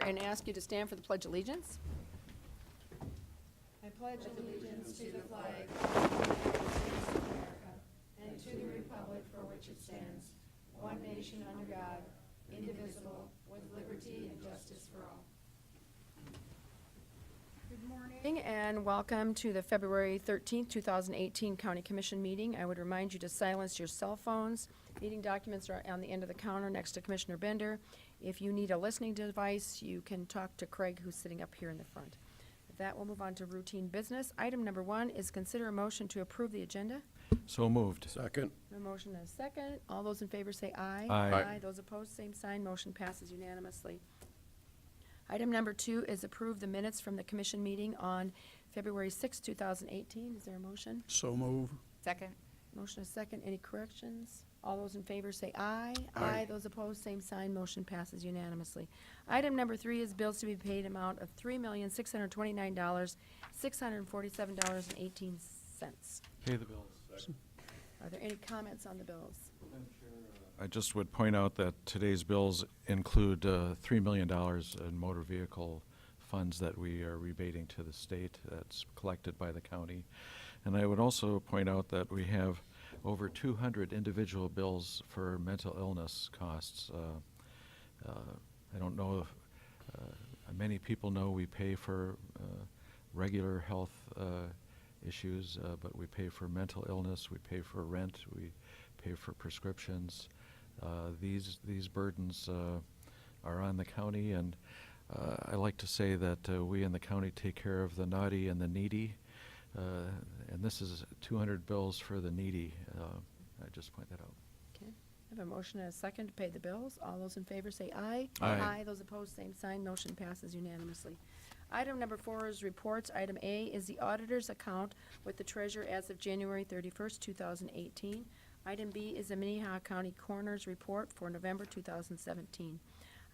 And ask you to stand for the Pledge of Allegiance. I pledge allegiance to the flag of the United States of America and to the republic for which it stands, one nation under God, indivisible, with liberty and justice for all. Good morning and welcome to the February 13th, 2018 County Commission meeting. I would remind you to silence your cell phones. Meeting documents are on the end of the counter next to Commissioner Bender. If you need a listening device, you can talk to Craig, who's sitting up here in the front. With that, we'll move on to routine business. Item number 1 is consider a motion to approve the agenda. So moved. Second. A motion and a second. All those in favor say aye. Aye. Those opposed, same sign. Motion passes unanimously. Item number 2 is approve the minutes from the commission meeting on February 6, 2018. Is there a motion? So move. Second. Motion is second. Any corrections? All those in favor say aye. Aye. Those opposed, same sign. Motion passes unanimously. Item number 3 is bills to be paid amount of $3,629,647.18. Pay the bills. Are there any comments on the bills? I just would point out that today's bills include $3 million in motor vehicle funds that we are rebating to the state that's collected by the county. And I would also point out that we have over 200 individual bills for mental illness costs. I don't know if many people know we pay for regular health issues, but we pay for mental illness, we pay for rent, we pay for prescriptions. These burdens are on the county, and I like to say that we in the county take care of the naughty and the needy, and this is 200 bills for the needy. I just point that out. Okay. I have a motion and a second to pay the bills. All those in favor say aye. Aye. Those opposed, same sign. Motion passes unanimously. Item number 4 is reports. Item A is the auditor's account with the treasurer as of January 31st, 2018. Item B is the Minnehaha County Coroner's report for November 2017.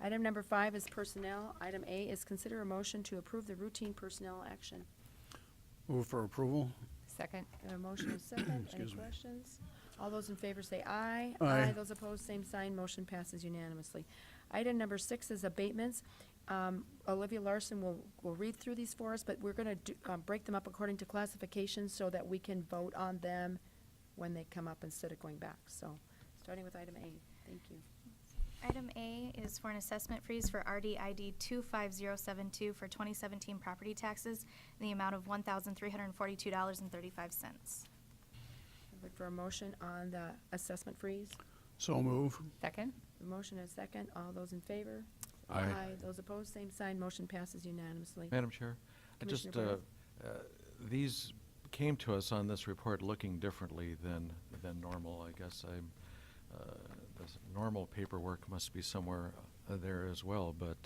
Item number 5 is personnel. Item A is consider a motion to approve the routine personnel action. Move for approval. Second. A motion is second. Any Excuse me. questions? All those in favor say aye. Aye. Those opposed, same sign. Motion passes unanimously. Item number 6 is abatements. Olivia Larson will read through these for us, but we're going to break them up according to classifications so that we can vote on them when they come up instead of going back. So, starting with item A. Thank you. Item A is for an assessment freeze for RDID 25072 for 2017 property taxes in the amount of $1,342.35. Look for a motion on the assessment freeze. So move. Second. A motion and a second. All those in favor? Aye. Those opposed, same sign. Motion passes unanimously. Madam Chair, I just, Commissioner these came to us on this report looking differently than normal. I guess the normal paperwork must be somewhere there as well, but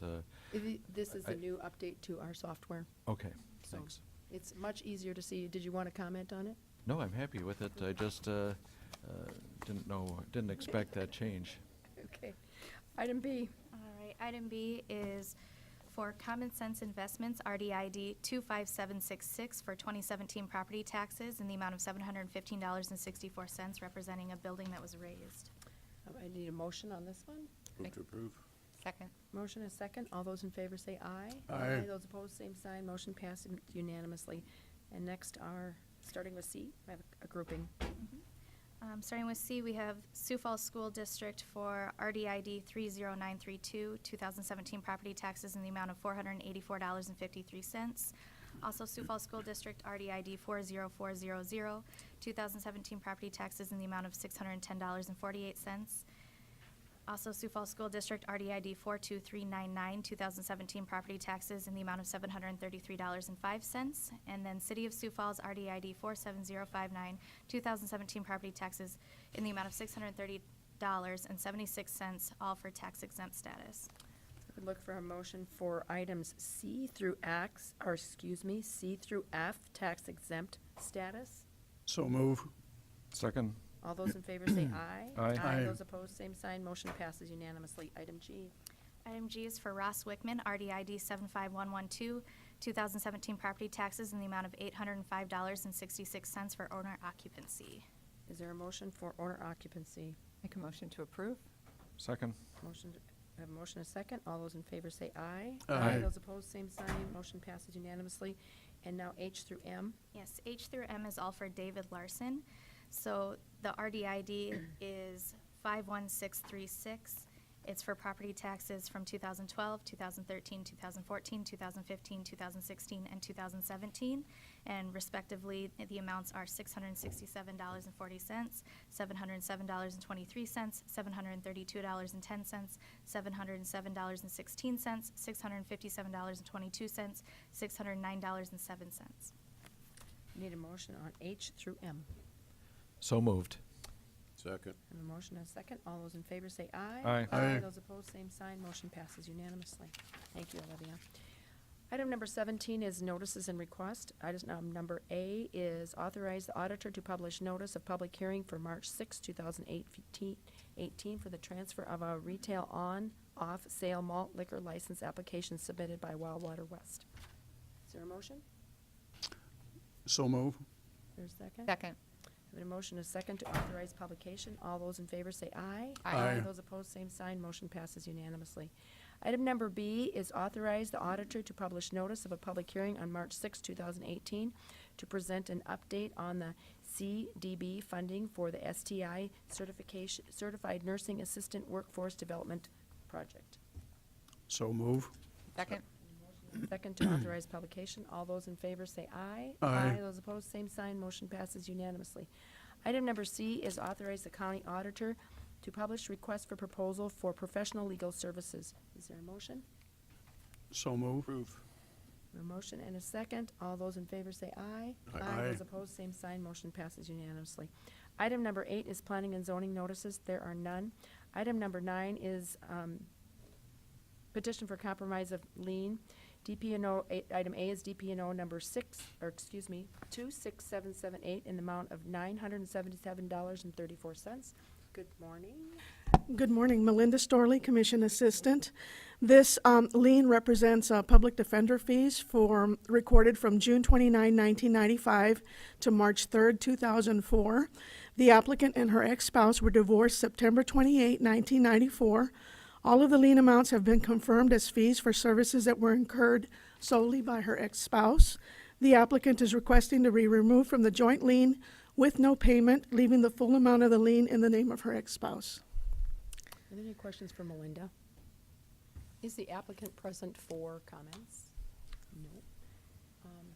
This is the new update to our software. okay, So thanks. it's much easier to see. Did you want to comment on it? No, I'm happy with it. I just didn't expect that change. Okay. Item B. All right, item B is for Common Sense Investments, RDID 25766 for 2017 property taxes in the amount of $715.64, representing a building that was raised. I need a motion on this one. Move to approve. Second. Motion and a second. All those in favor say aye. Aye. Those opposed, same sign. Motion passes unanimously. And next are, starting with C, I have a grouping. Starting with C, we have Sioux Falls School District for RDID 30932, 2017 property taxes in the amount of $484.53. Also, Sioux Falls School District RDID 40400, 2017 property taxes in the amount of $610.48. Also, Sioux Falls School District RDID 42399, 2017 property taxes in the amount of $733.05. And then City of Sioux Falls RDID 47059, 2017 property taxes in the amount of $630.76, all for tax exempt status. I would look for a motion for items C through C through F, tax exempt status. So move. Second. All those in favor say aye. Aye. Aye. Those opposed, same sign. Motion passes unanimously. Item G. Item G is for Ross Wickman, RDID 75112, 2017 property taxes in the amount of $805.66 for owner occupancy. Is there a motion for owner occupancy? Make a motion to approve. Second. Motion I have a motion and a second. All those in favor say aye. Aye. Those opposed, same sign. Motion passes unanimously. And now H through M. Yes, H through M is all for David Larson. So the RDID is 51636. It's for property taxes from 2012, 2013, 2014, 2015, 2016, and 2017. And respectively, the amounts are $667.40, $707.23, $732.10, $707.16, $657.22, $609.07. Need a motion on H through M. So moved. Second. I have a motion and a second. All those in favor say aye. Aye. Aye. Those opposed, same sign. Motion passes unanimously. Thank you, Olivia. Item number 17 is notices and requests. Item number A is authorize the auditor to publish notice of public hearing for March 6, 2018 for the transfer of a retail on-off sale malt liquor license application submitted by Wildwater West. Is there a motion? So move. Is there a second? Second. I have a motion and a second to authorize publication. All those in favor say aye. Aye. Those opposed, same sign. Motion passes unanimously. Item number B is authorize the auditor to publish notice of a public hearing on March 6, 2018 to present an update on the CDB funding for the STI Certified Nursing Assistant Workforce Development Project. So move. Second. Second to authorize publication. All those in favor say aye. Aye. Those opposed, same sign. Motion passes unanimously. Item number C is authorize the county auditor to publish request for proposal for professional legal services. Is there a motion? So move. Approve. A motion and a second. All those in favor say aye. Aye. Those opposed, same sign. Motion passes unanimously. Item number 8 is planning and zoning notices. There are none. Item number 9 is petition for compromise of lien. DPNO, item A is DPNO number 26778 in the amount of $977.34. Good morning. Good morning, Melinda Storley, Commission Assistant. This lien represents public defender fees recorded from June 29, 1995 to March 3, 2004. The applicant and her ex-spouse were divorced September 28, 1994. All of the lien amounts have been confirmed as fees for services that were incurred solely by her ex-spouse. The applicant is requesting to be removed from the joint lien with no payment, leaving the full amount of the lien in the name of her ex-spouse. Are there any questions for Melinda? Is the applicant present for comments? No.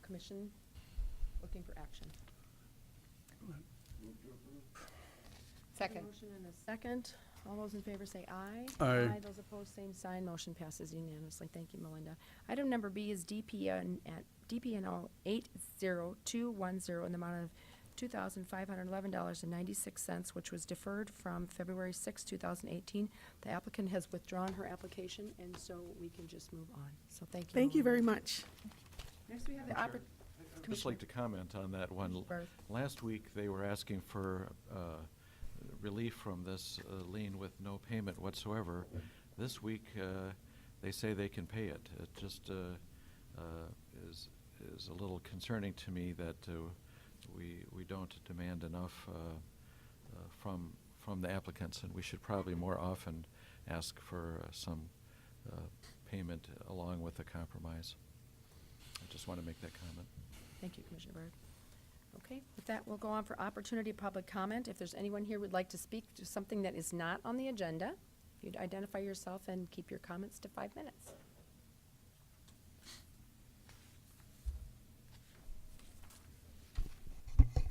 Commission, looking for action. Second. Motion and a second. All those in favor say aye. Aye. Those opposed, same sign. Motion passes unanimously. Thank you, Melinda. Item number B is DPNO 80210 in the amount of $2,511.96, which was deferred from February 6, 2018. The applicant has withdrawn her application, and so we can just move on. So thank you. Thank you very Melinda. much. Next, we have the I'd just like to comment on that one. Barth. Last week, they were asking for relief from this lien with no payment whatsoever. This week, they say they can pay it. It just is a little concerning to me that we don't demand enough from the applicants, and we should probably more often ask for some payment along with a compromise. I just want to make that comment. Thank you, Commissioner Byrd. Okay, with that, we'll go on for opportunity of public comment. If there's anyone here who would like to speak to something that is not on the agenda, if you'd identify yourself and keep your comments to 5 minutes.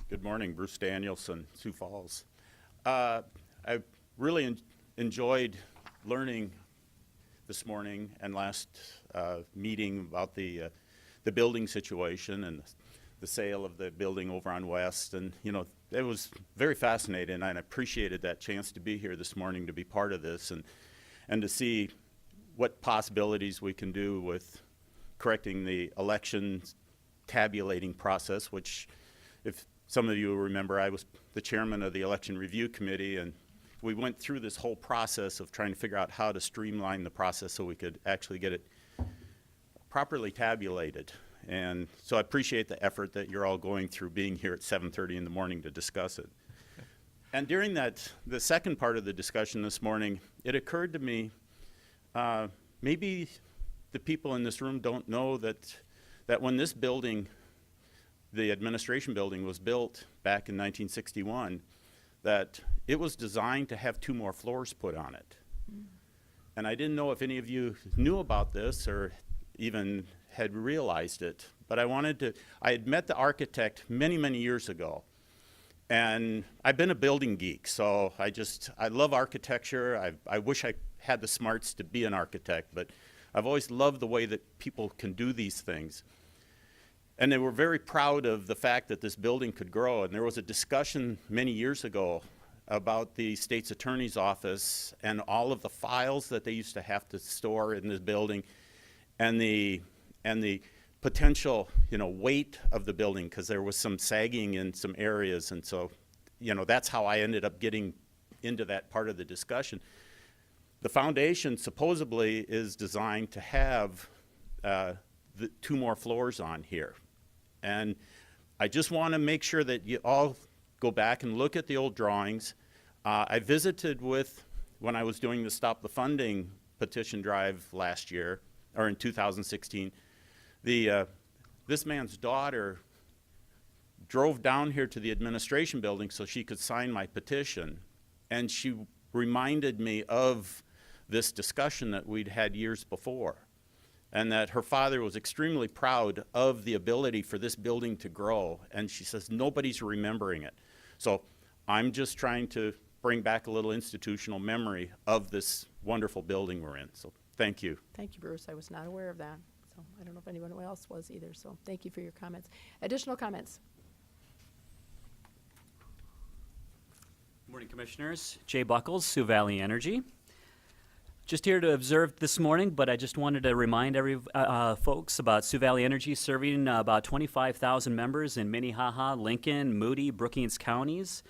Good morning, Bruce Danielson, Sioux Falls. I really enjoyed learning this morning and last meeting about the building situation and the sale of the building over on West. And, you know, it was very fascinating, and I appreciated that chance to be here this morning to be part of this and to see what possibilities we can do with correcting the election tabulating process, which, if some of you remember, I was the chairman of the Election Review Committee, and we went through this whole process of trying to figure out how to streamline the process so we could actually get it properly tabulated. And so I appreciate the effort that you're all going through being here at 7:30 in the morning to discuss it. And during the second part of the discussion this morning, it occurred to me Maybe the people in this room don't know that when this building, the administration building, was built back in 1961, that it was designed to have 2 more floors put on it. And I didn't know if any of you knew about this or even had realized it, but I had met the architect many, many years ago. And I've been a building geek, so I love architecture. I wish I had the smarts to be an architect, but I've always loved the way that people can do these things. And they were very proud of the fact that this building could grow. And there was a discussion many years ago about the state's attorney's office and all of the files that they used to have to store in this building, and the potential, weight of the building, because there was some sagging in some areas. And so, that's how I ended up getting into that part of the discussion. The foundation supposedly is designed to have the 2 more floors on here. And I just want to make sure that you all go back and look at the old drawings. I visited when I was doing the Stop the Funding petition drive last year, or in 2016, this man's daughter drove down here to the administration building so she could sign my petition. And she reminded me of this discussion that we'd had years before, and that her father was extremely proud of the ability for this building to grow. And she says, nobody's remembering it. So I'm just trying to bring back a little institutional memory of this wonderful building we're in. So thank you. Thank you, Bruce. I was not aware of that. So I don't know if anyone else was either. So thank you for your comments. Additional comments? Morning, Commissioners. Jay Buckles, Sioux Valley Energy. Just here to observe this morning, but I just wanted to remind folks about Sioux Valley Energy serving about 25,000 members in Minnehaha, Lincoln, Moody, Brookings counties.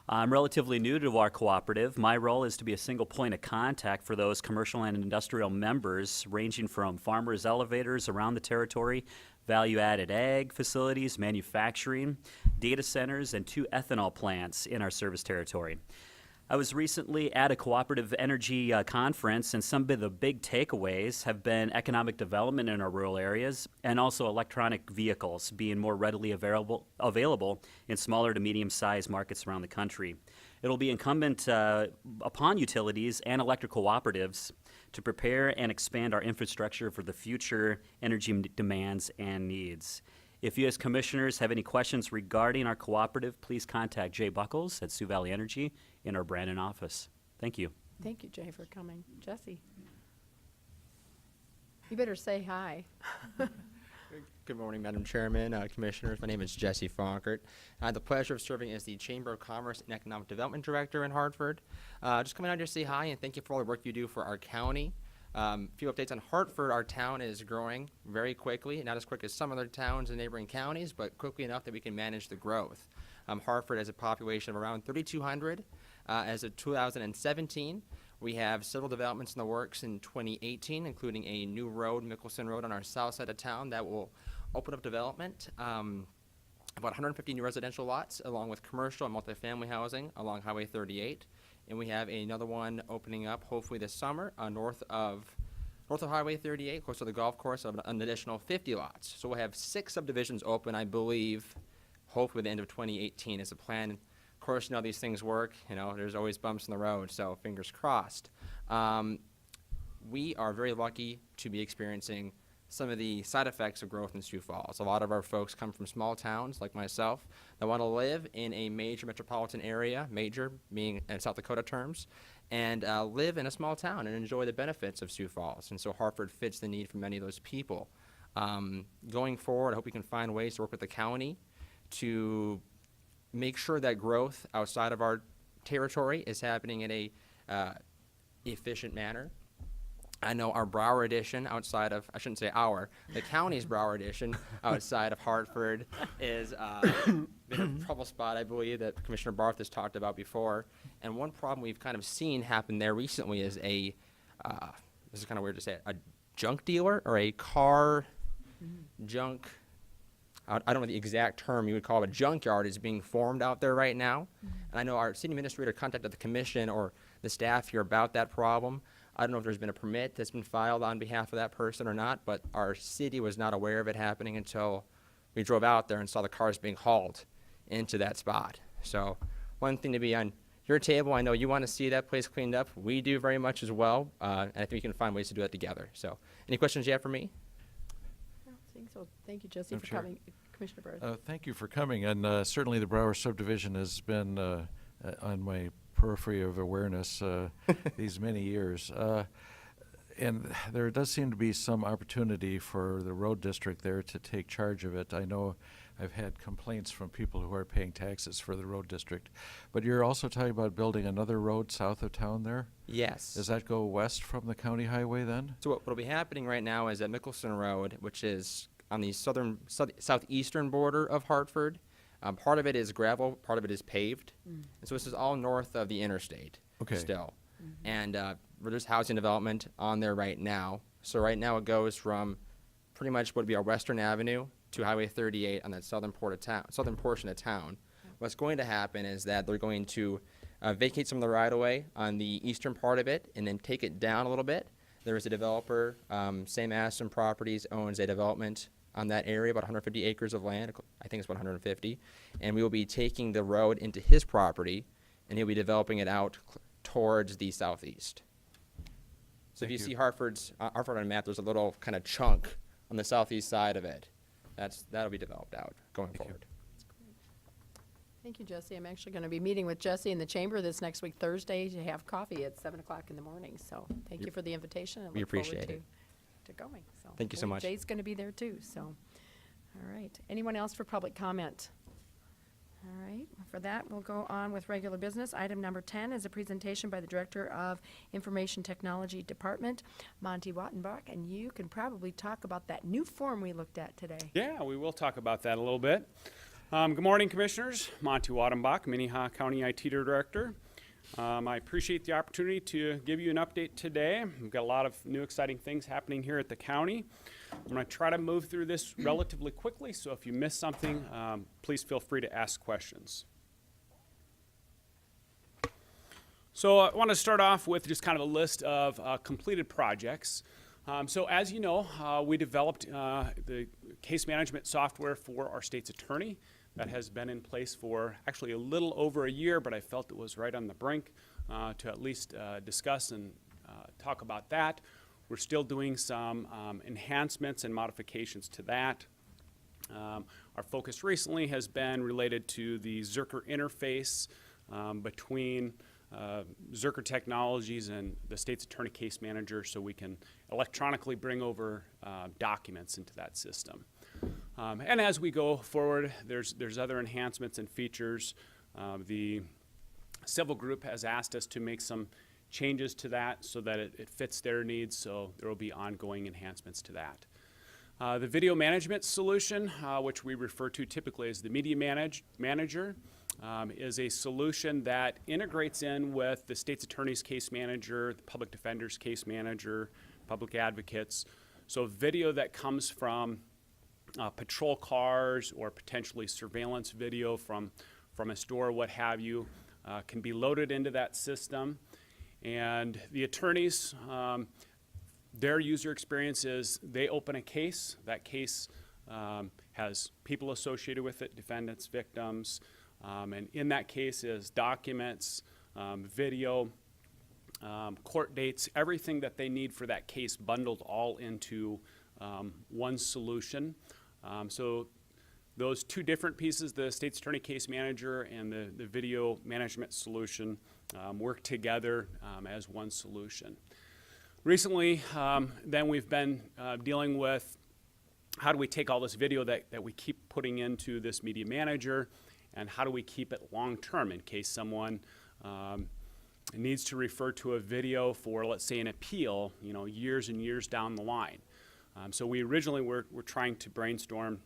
I'm relatively new to our cooperative. My role is to be a single point of contact for those commercial and industrial members, ranging from farmers' elevators around the territory, value-added ag facilities, manufacturing, data centers, and 2 ethanol plants in our service territory. I was recently at a cooperative energy conference, and some of the big takeaways have been economic development in our rural areas and also electronic vehicles being more readily available in smaller to medium-sized markets around the country. It'll be incumbent upon utilities and electric cooperatives to prepare and expand our infrastructure for the future energy demands and needs. If you as commissioners have any questions regarding our cooperative, please contact Jay Buckles at Sioux Valley Energy in our Brandon office. Thank you. Thank you, Jay, for coming. Jesse? You better say hi. Good morning, Madam Chairman, Commissioners. My name is Jesse Fonkert. I have the pleasure of serving as the Chamber of Commerce and Economic Development Director in Hartford. Just coming out here to say hi and thank you for all the work you do for our county. A few updates on Hartford. Our town is growing very quickly, not as quick as some other towns in neighboring counties, but quickly enough that we can manage the growth. Hartford has a population of around 3,200 as of 2017. We have several developments in the works in 2018, including a new road, Mickelson Road, on our south side of town that will open up development. About 150 new residential lots, along with commercial and multifamily housing along Highway 38. And we have another one opening up hopefully this summer north of Highway 38, close to the golf course, of an additional 50 lots. So we'll have 6 subdivisions open, I believe, hopefully the end of 2018 is the plan. Of course, you know how these things work. You know, there's always bumps in the road, so fingers crossed. We are very lucky to be experiencing some of the side effects of growth in Sioux Falls. A lot of our folks come from small towns, like myself, that want to live in a major metropolitan area, major being in South Dakota terms, and live in a small town and enjoy the benefits of Sioux Falls. And so Hartford fits the need for many of those people. Going forward, I hope we can find ways to work with the county to make sure that growth outside of our territory is happening in a efficient manner. I know our Broward edition outside of, I shouldn't say the county's Broward edition outside of Hartford is been a trouble spot, I believe, that Commissioner Barth has talked about before. And one problem we've kind of seen happen there recently is this is kind of weird to say, a junk dealer or a car junk, I don't know the exact term you would call it, a junkyard is being formed out there right now. And I know our city administrator contacted the commission or the staff here about that problem. I don't know if there's been a permit that's been filed on behalf of that person or not, but our city was not aware of it happening until we drove out there and saw the cars being hauled into that spot. So one thing to be on your table, I know you want to see that place cleaned up. We do very much as well, and I think we can find ways to do that together. So any questions you have for me? I don't think so. Thank you, Jesse, Madam for Chair. coming. Commissioner Barth. Thank you for coming, and certainly the Brower subdivision has been on my periphery of awareness these many years. And there does seem to be some opportunity for the road district there to take charge of it. I know I've had complaints from people who are paying taxes for the road district. But you're also talking about building another road south of town there? Yes. Does that go west from the county highway then? So what'll be happening right now is at Mickelson Road, which is on the southeastern border of Hartford. Part of it is gravel, part of it is paved. And so this is all north of the interstate Okay. still. And there's housing development on there right now. So right now it goes from pretty much what would be our Western Avenue to Highway 38 on that southern portion of town. What's going to happen is that they're going to vacate some of the right-of-way on the eastern part of it and then take it down a little bit. There is a developer, Sam Aston Properties owns a development on that area, about 150 acres of land. I think it's about 150. And we will be taking the road into his property, and he'll be developing it out towards the southeast. So if Thank you you. see Hartford on a map, there's a little kind of chunk on the southeast side of it. That'll be developed out going forward. Thank you, Jesse. I'm actually going to be meeting with Jesse in the chamber this next week, Thursday, to have coffee at 7 o'clock in the morning. So thank you for the invitation. And We look forward appreciate it. to going. So Thank you so I believe much. Jay's going to be there too. So, all right. Anyone else for public comment? All right. For that, we'll go on with regular business. Item number 10 is a presentation by the Director of Information Technology Department, Monty Wattenbach, and you can probably talk about that new form we looked at today. Yeah, we will talk about that a little bit. Good morning, Commissioners. Monty Wattenbach, Minnehaha County IT Director. I appreciate the opportunity to give you an update today. We've got a lot of new exciting things happening here at the county. I'm going to try to move through this relatively quickly, so if you miss something, please feel free to ask questions. So I want to start off with just kind of a list of completed projects. So as you know, we developed the case management software for our state's attorney. That has been in place for actually a little over a year, but I felt it was right on the brink to at least discuss and talk about that. We're still doing some enhancements and modifications to that. Our focus recently has been related to the Zerker interface between Zerker Technologies and the state's attorney case manager, so we can electronically bring over documents into that system. And as we go forward, there's other enhancements and features. The civil group has asked us to make some changes to that so that it fits their needs, so there will be ongoing enhancements to that. The video management solution, which we refer to typically as the Media Manager, is a solution that integrates in with the state's attorney's case manager, the public defender's case manager, public advocates. So video that comes from patrol cars or potentially surveillance video from a store, what have you, can be loaded into that system. And the attorneys, their user experience is they open a case. That case has people associated with it, defendants, victims, and in that case is documents, video, court dates, everything that they need for that case bundled all into one solution. So those two different pieces, the state's attorney case manager and the video management solution, work together as one solution. Recently, then we've been dealing with how do we take all this video that we keep putting into this media manager, and how do we keep it long-term in case someone needs to refer to a video for, let's say, an appeal, years and years down the line. So we originally were trying to brainstorm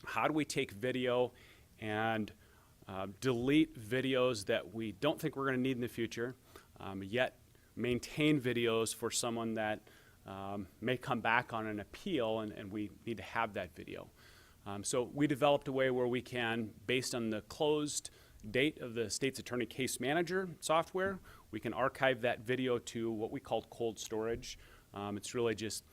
how do we take video and delete videos that we don't think we're going to need in the future, yet maintain videos for someone that may come back on an appeal and we need to have that video. So we developed a way where we can, based on the closed date of the state's attorney case manager software, we can archive that video to what we call cold storage. It's really just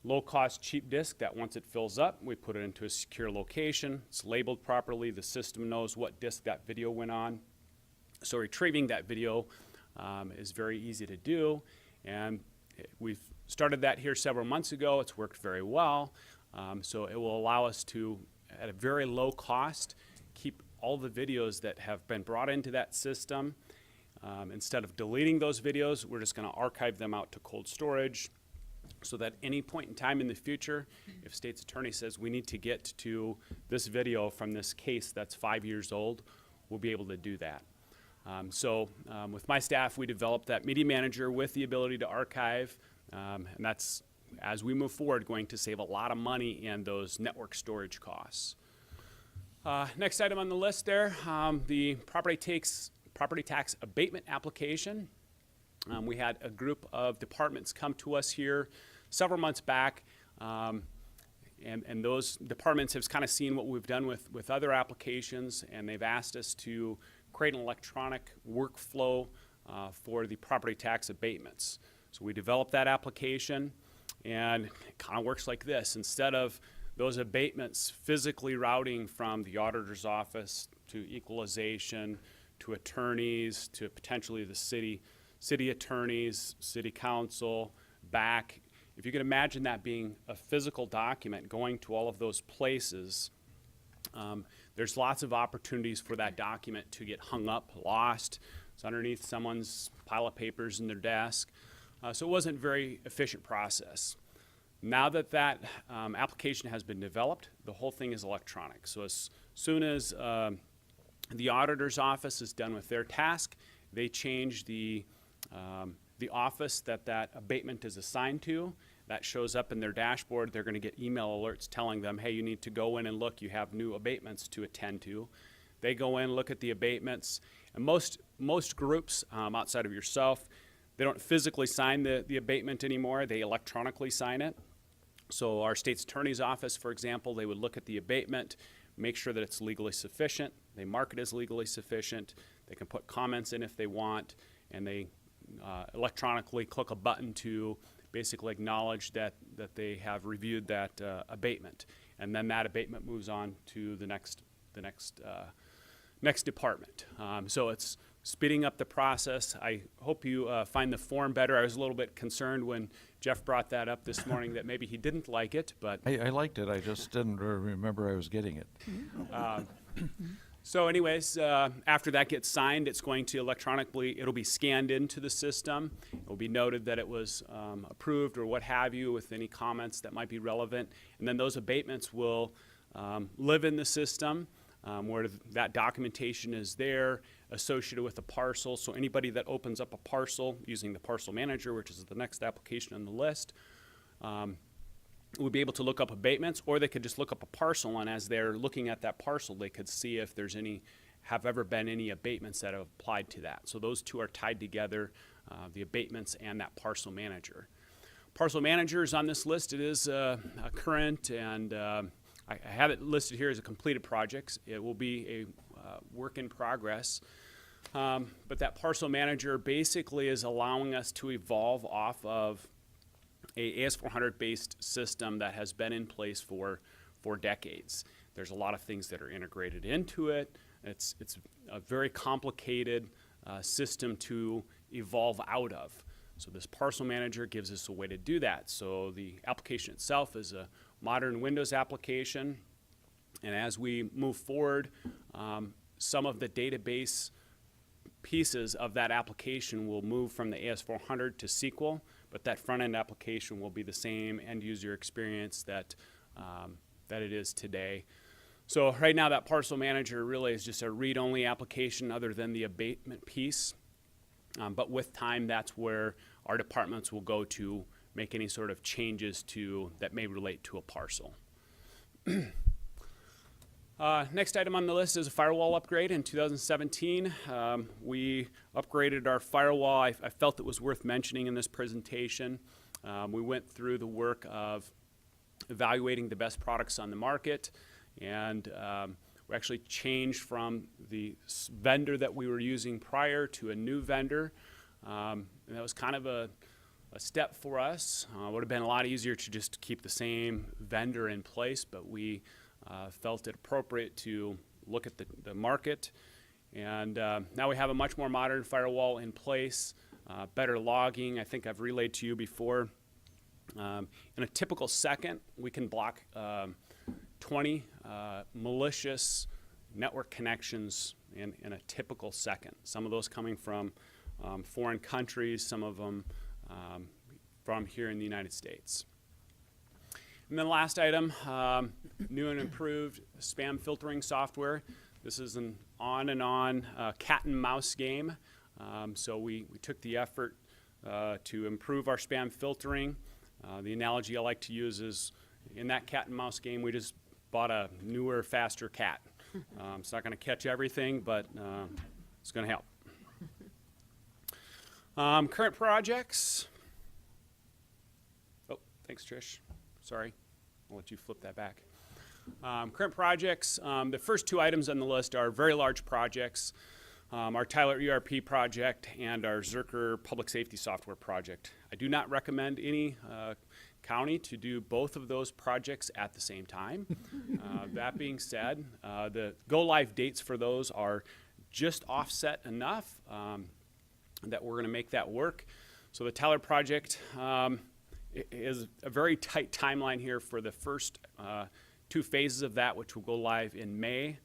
low-cost, cheap disk that once it fills up, we put it into a secure location. It's labeled properly. The system knows what disk that video went on. So retrieving that video is very easy to do. And we've started that here several months ago. It's worked very well. So it will allow us to, at a very low cost, keep all the videos that have been brought into that system. Instead of deleting those videos, we're just going to archive them out to cold storage, so that any point in time in the future, if state's attorney says we need to get to this video from this case that's 5 years old, we'll be able to do that. With my staff, we developed that media manager with the ability to archive, and that's, as we move forward, going to save a lot of money in those network storage costs. Next item on the list there, the property tax abatement application. We had a group of departments come to us here several months back, and those departments have kind of seen what we've done with other applications, and they've asked us to create an electronic workflow for the property tax abatements. So we developed that application, and it kind of works like this. Instead of those abatements physically routing from the auditor's office to equalization, to attorneys, to potentially the city attorneys, city council, back. If you can imagine that being a physical document going to all of those places, there's lots of opportunities for that document to get hung up, lost. It's underneath someone's pile of papers in their desk. So it wasn't a very efficient process. Now that that application has been developed, the whole thing is electronic. So as soon as the auditor's office is done with their task, they change the office that abatement is assigned to. That shows up in their dashboard. They're going to get email alerts telling them, hey, you need to go in and look. You have new abatements to attend to. They go in, look at the abatements. And most groups outside of yourself, they don't physically sign the abatement anymore. They electronically sign it. So our state's attorney's office, for example, they would look at the abatement, make sure that it's legally sufficient. They mark it as legally sufficient. They can put comments in if they want, and they electronically click a button to basically acknowledge that they have reviewed that abatement. And then that abatement moves on to the next department. So it's speeding up the process. I hope you find the form better. I was a little bit concerned when Jeff brought that up this morning that maybe he didn't like it, but I liked it. I just didn't remember I was getting it. So anyways, after that gets signed, it's going to electronically, it'll be scanned into the system. It will be noted that it was approved or what have you with any comments that might be relevant. And then those abatements will live in the system where that documentation is there associated with the parcel. So anybody that opens up a parcel using the parcel manager, which is the next application on the list, would be able to look up abatements, or they could just look up a parcel, and as they're looking at that parcel, they could see if there's have ever been any abatements that have applied to that. So those two are tied together, the abatements and that parcel manager. Parcel manager is on this list. It is a current, and I have it listed here as a completed project. It will be a work in progress. But that parcel manager basically is allowing us to evolve off of a AS400 based system that has been in place for decades. There's a lot of things that are integrated into it. It's a very complicated system to evolve out of. So this parcel manager gives us a way to do that. So the application itself is a modern Windows application, and as we move forward, some of the database pieces of that application will move from the AS400 to SQL, but that front-end application will be the same end-user experience that it is today. So right now that parcel manager really is just a read-only application other than the abatement piece, but with time that's where our departments will go to make any sort of changes that may relate to a parcel. Next item on the list is a firewall upgrade. In 2017, we upgraded our firewall. I felt it was worth mentioning in this presentation. We went through the work of evaluating the best products on the market, and we actually changed from the vendor that we were using prior to a new vendor. And that was kind of a step for us. Would have been a lot easier to just keep the same vendor in place, but we felt it appropriate to look at the market. And now we have a much more modern firewall in place, better logging. I think I've relayed to you before. In a typical second, we can block 20 malicious network connections in a typical second. Some of those coming from foreign countries, some of them from here in the United States. And then the last item, new and improved spam filtering software. This is an on and on cat and mouse game. So we took the effort to improve our spam filtering. The analogy I like to use is in that cat and mouse game, we just bought a newer, faster cat. It's not going to catch everything, but it's going to help. Current projects. Oh, thanks, Trish. Sorry. I'll let you flip that back. Current projects. The first two items on the list are very large projects. Our Tyler ERP project and our Zerker public safety software project. I do not recommend any county to do both of those projects at the same time. That being said, the go-live dates for those are just offset enough that we're going to make that work. So the Tyler project is a very tight timeline here for the first two phases of that, which will go live in May.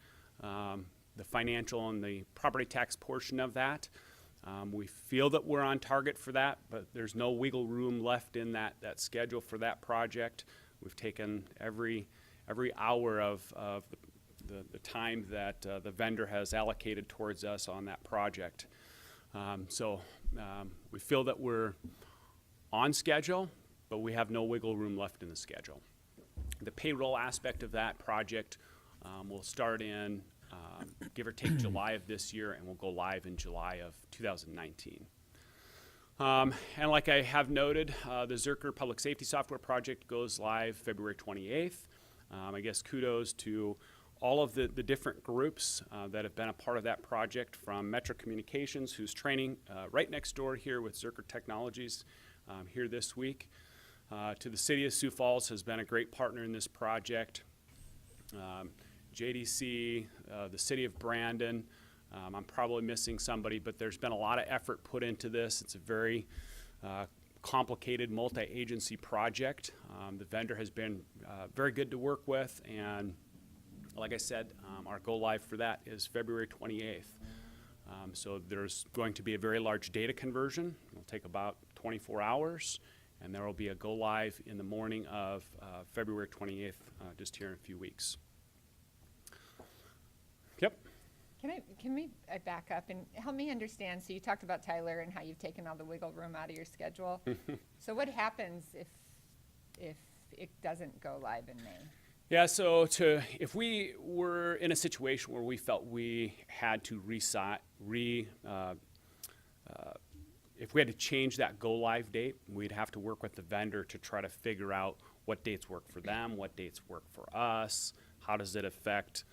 The financial and the property tax portion of that. We feel that we're on target for that, but there's no wiggle room left in that schedule for that project. We've taken every hour of the time that the vendor has allocated towards us on that project. So we feel that we're on schedule, but we have no wiggle room left in the schedule. The payroll aspect of that project will start in give or take July of this year, and we'll go live in July of 2019. And like I have noted, the Zerker public safety software project goes live February 28th. I guess kudos to all of the different groups that have been a part of that project, from Metro Communications, who's training right next door here with Zerker Technologies here this week, to the city of Sioux Falls, has been a great partner in this project. JDC, the city of Brandon. I'm probably missing somebody, but there's been a lot of effort put into this. It's a very complicated multi-agency project. The vendor has been very good to work with, and like I said, our go live for that is February 28th. So there's going to be a very large data conversion. It'll take about 24 hours, and there will be a go live in the morning of February 28th, just here in a few weeks. Yep. Can we back up and help me understand? So you talked about Tyler and how you've taken all the wiggle room out of your schedule. So what happens if it doesn't go live in May? Yeah, so if we were in a situation where we felt we had to if we had to change that go live date, we'd have to work with the vendor to try to figure out what dates work for them, what dates work for us, how does it affect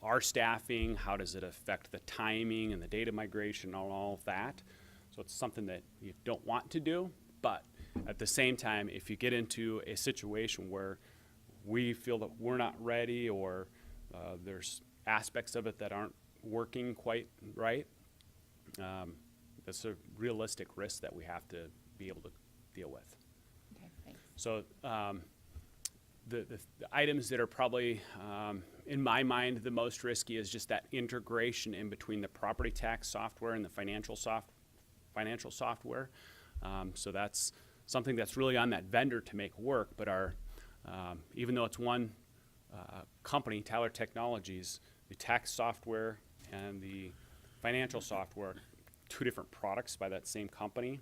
our staffing, how does it affect the timing and the data migration and all of that. So it's something that you don't want to do, but at the same time, if you get into a situation where we feel that we're not ready, or there's aspects of it that aren't working quite right, that's a realistic risk that we have to be able to deal with. Okay, thanks. So the items that are probably, in my mind, the most risky is just that integration in between the property tax software and the financial software. So that's something that's really on that vendor to make work, but even though it's one company, Tyler Technologies, the tax software and the financial software, two different products by that same company.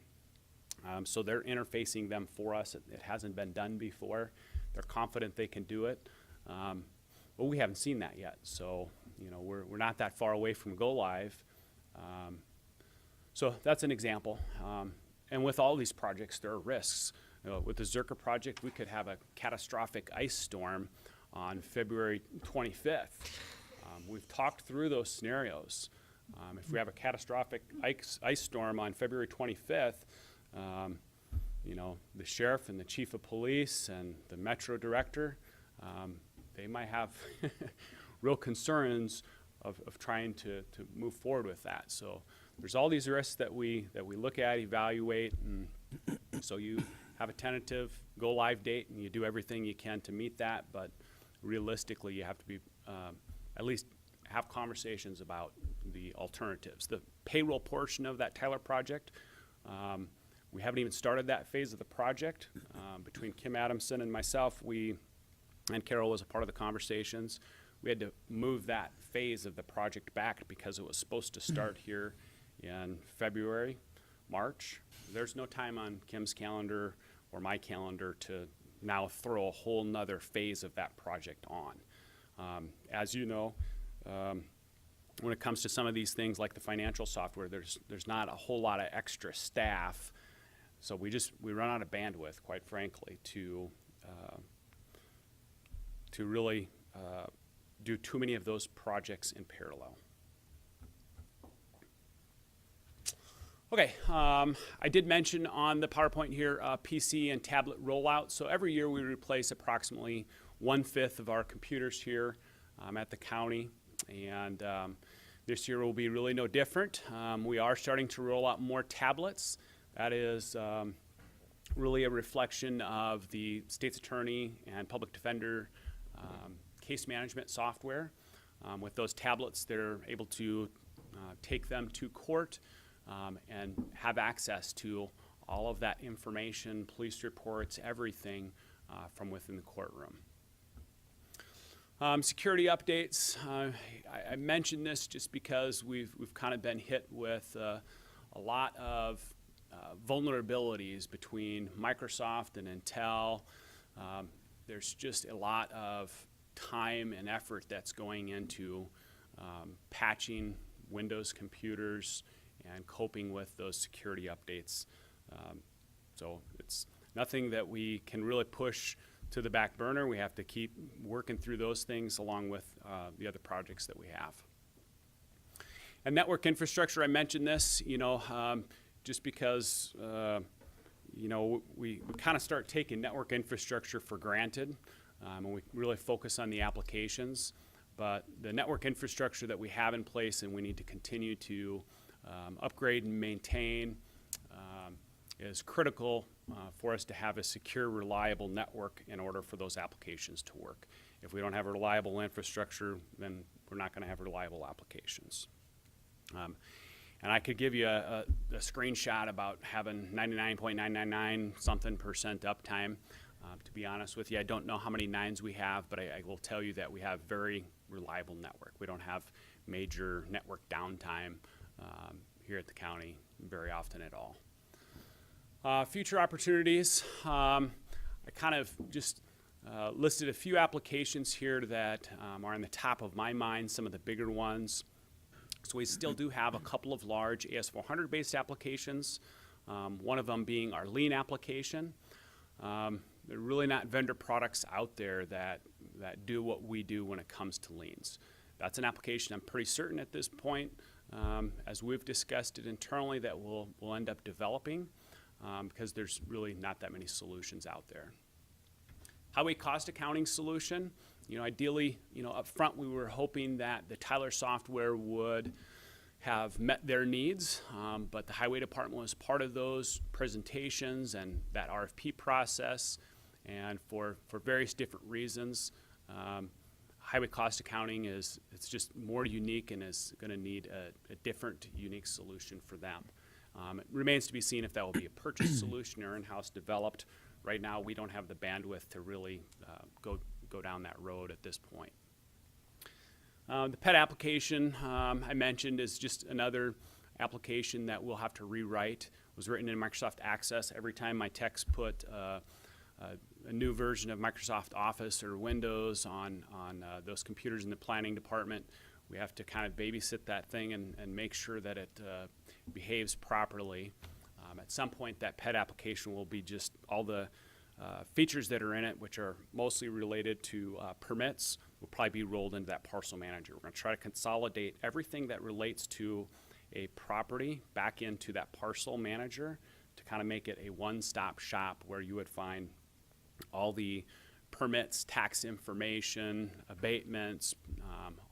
So they're interfacing them for us. It hasn't been done before. They're confident they can do it, but we haven't seen that yet. So we're not that far away from go live. So that's an example. And with all these projects, there are risks. With the Zerker project, we could have a catastrophic ice storm on February 25th. We've talked through those scenarios. If we have a catastrophic ice storm on February 25th, you know, the sheriff and the chief of police and the metro director, they might have real concerns of trying to move forward with that. So there's all these risks that we look at, evaluate, and so you have a tentative go live date and you do everything you can to meet that, but realistically you have to be at least have conversations about the alternatives. The payroll portion of that Tyler project, we haven't even started that phase of the project. Between Kim Adamson and myself, and Carol was a part of the conversations, we had to move that phase of the project back because it was supposed to start here in February, March. There's no time on Kim's calendar or my calendar to now throw a whole nother phase of that project on. As you know, when it comes to some of these things like the financial software, there's not a whole lot of extra staff, so we run out of bandwidth, quite frankly, to really do too many of those projects in parallel. Okay, I did mention on the PowerPoint here PC and tablet rollout. So every year we replace approximately 1/5 of our computers here at the county, and this year will be really no different. We are starting to roll out more tablets. That is really a reflection of the state's attorney and public defender case management software. With those tablets, they're able to take them to court and have access to all of that information, police reports, everything from within the courtroom. Security updates. I mentioned this just because we've kind of been hit with a lot of vulnerabilities between Microsoft and Intel. There's just a lot of time and effort that's going into patching Windows computers and coping with those security updates. So it's nothing that we can really push to the back burner. We have to keep working through those things along with the other projects that we have. And network infrastructure, I mentioned this, just because we kind of start taking network infrastructure for granted, and we really focus on the applications. But the network infrastructure that we have in place and we need to continue to upgrade and maintain is critical for us to have a secure, reliable network in order for those applications to work. If we don't have a reliable infrastructure, then we're not going to have reliable applications. And I could give you a screenshot about having 99.999 something percent uptime. To be honest with you, I don't know how many nines we have, but I will tell you that we have very reliable network. We don't have major network downtime here at the county very often at all. Future opportunities. I kind of just listed a few applications here that are on the top of my mind, some of the bigger ones. So we still do have a couple of large AS400 based applications, one of them being our lien application. There are really not vendor products out there that do what we do when it comes to liens. That's an application I'm pretty certain at this point, as we've discussed it internally, that we'll end up developing because there's really not that many solutions out there. Highway cost accounting solution. Ideally, up front we were hoping that the Tyler software would have met their needs, but the Highway Department was part of those presentations and that RFP process, and for various different reasons, highway cost accounting it's just more unique and is going to need a different, unique solution for them. It remains to be seen if that will be a purchase solution or in-house developed. Right now, we don't have the bandwidth to really go down that road at this point. The PET application I mentioned is just another application that we'll have to rewrite. It was written in Microsoft Access. Every time my techs put a new version of Microsoft Office or Windows on those computers in the planning department, we have to kind of babysit that thing and make sure that it behaves properly. At some point, that PET application will be just all the features that are in it, which are mostly related to permits, will probably be rolled into that parcel manager. We're going to try to consolidate everything that relates to a property back into that parcel manager to kind of make it a one-stop shop where you would find all the permits, tax information, abatements,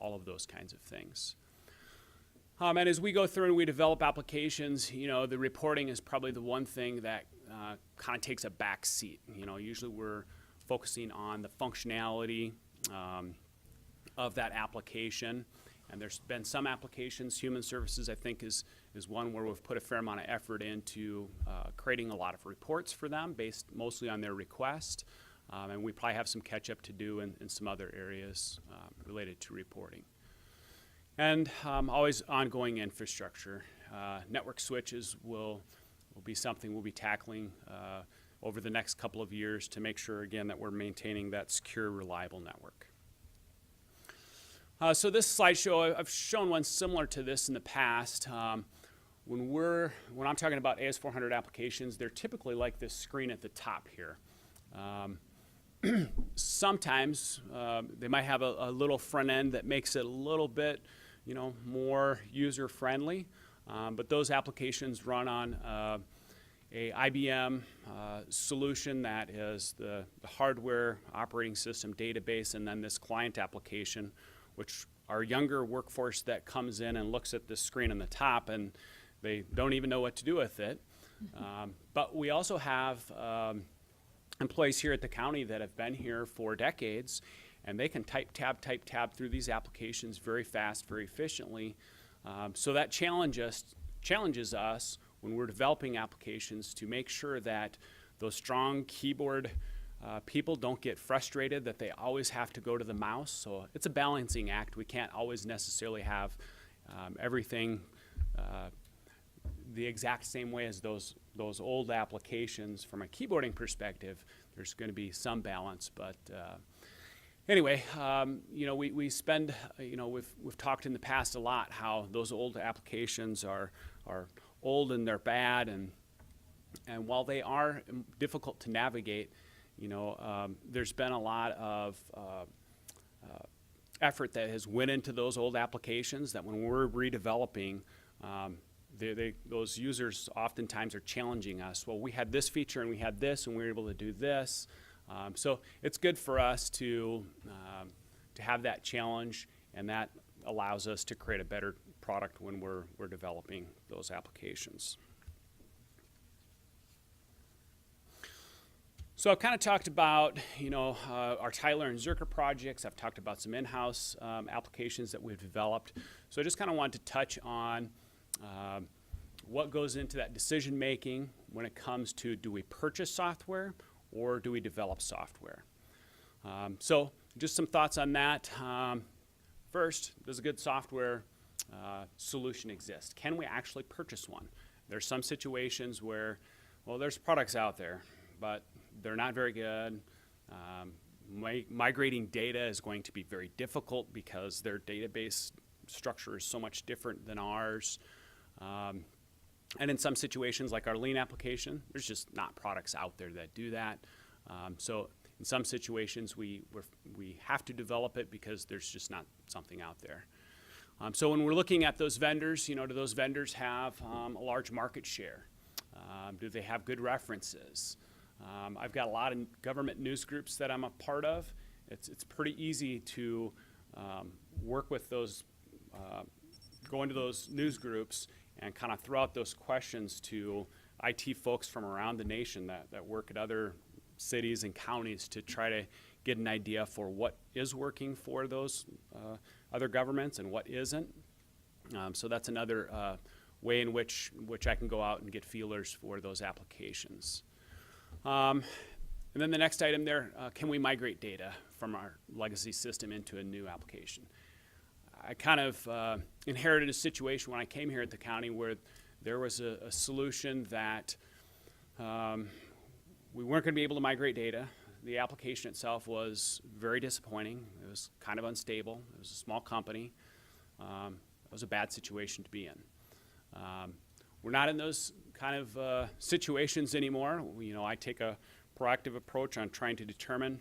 all of those kinds of things. And as we go through and we develop applications, the reporting is probably the one thing that kind of takes a back seat. Usually we're focusing on the functionality of that application. And there's been some applications, Human Services I think is one where we've put a fair amount of effort into creating a lot of reports for them based mostly on their request. And we probably have some catch up to do in some other areas related to reporting. And always ongoing infrastructure. Network switches will be something we'll be tackling over the next couple of years to make sure, again, that we're maintaining that secure, reliable network. So this slideshow, I've shown one similar to this in the past. When I'm talking about AS400 applications, they're typically like this screen at the top here. Sometimes they might have a little front end that makes it a little bit more user-friendly, but those applications run on a IBM solution that is the hardware operating system database, and then this client application, which our younger workforce that comes in and looks at this screen on the top and they don't even know what to do with it. But we also have employees here at the county that have been here for decades, and they can type tab through these applications very fast, very efficiently. So that challenges us when we're developing applications to make sure that those strong keyboard people don't get frustrated that they always have to go to the mouse. So it's a balancing act. We can't always necessarily have everything the exact same way as those old applications. From a keyboarding perspective, there's going to be some balance, but anyway, we spend, we've talked in the past a lot how those old applications are old and they're bad, and while they are difficult to navigate, there's been a lot of effort that has went into those old applications that when we're redeveloping, those users oftentimes are challenging us. Well, we had this feature and we had this and we were able to do this. So it's good for us to have that challenge, and that allows us to create a better product when we're developing those applications. So I've kind of talked about, our Tyler and Zerker projects. I've talked about some in-house applications that we've developed. So I just kind of wanted to touch on what goes into that decision making when it comes to, do we purchase software or do we develop software? So just some thoughts on that. First, does a good software solution exist? Can we actually purchase one? There's some situations where, well, there's products out there, but they're not very good. Migrating data is going to be very difficult because their database structure is so much different than ours. And in some situations, like our lien application, there's just not products out there that do that. So in some situations, we have to develop it because there's just not something out there. So when we're looking at those vendors, do those vendors have a large market share? Do they have good references? I've got a lot of government news groups that I'm a part of. It's pretty easy to work with those, go into those news groups and kind of throw out those questions to IT folks from around the nation that work at other cities and counties to try to get an idea for what is working for those other governments and what isn't. So that's another way in which I can go out and get feelers for those applications. And then the next item there, can we migrate data from our legacy system into a new application? I kind of inherited a situation when I came here at the county where there was a solution that we weren't going to be able to migrate data. The application itself was very disappointing. It was kind of unstable. It was a small company. It was a bad situation to be in. We're not in those kind of situations anymore. I take a proactive approach on trying to determine,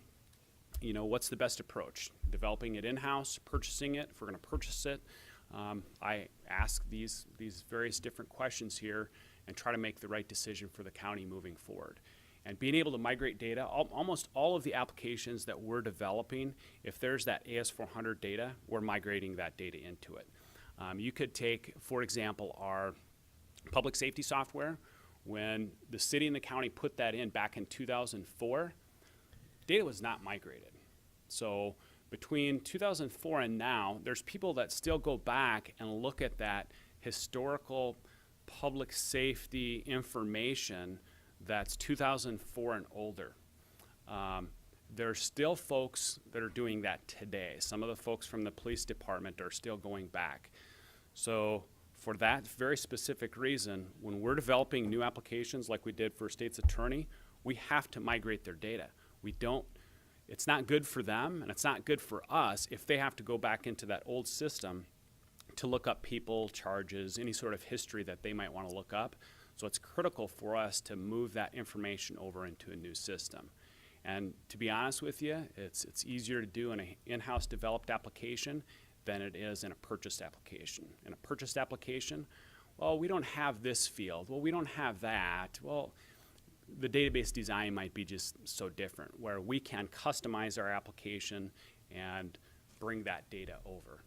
you know, what's the best approach. Developing it in-house, purchasing it, if we're going to purchase it. I ask these various different questions here and try to make the right decision for the county moving forward. And being able to migrate data, almost all of the applications that we're developing, if there's that AS400 data, we're migrating that data into it. You could take, for example, our public safety software. When the city and the county put that in back in 2004, data was not migrated. So between 2004 and now, there's people that still go back and look at that historical public safety information that's 2004 and older. There's still folks that are doing that today. Some of the folks from the police department are still going back. So for that very specific reason, when we're developing new applications like we did for state's attorney, we have to migrate their data. It's not good for them and it's not good for us if they have to go back into that old system to look up people, charges, any sort of history that they might want to look up. So it's critical for us to move that information over into a new system. And to be honest with you, it's easier to do in an in-house developed application than it is in a purchased application. In a purchased application, well, we don't have this field. Well, we don't have that. Well, the database design might be just so different, where we can customize our application and bring that data over.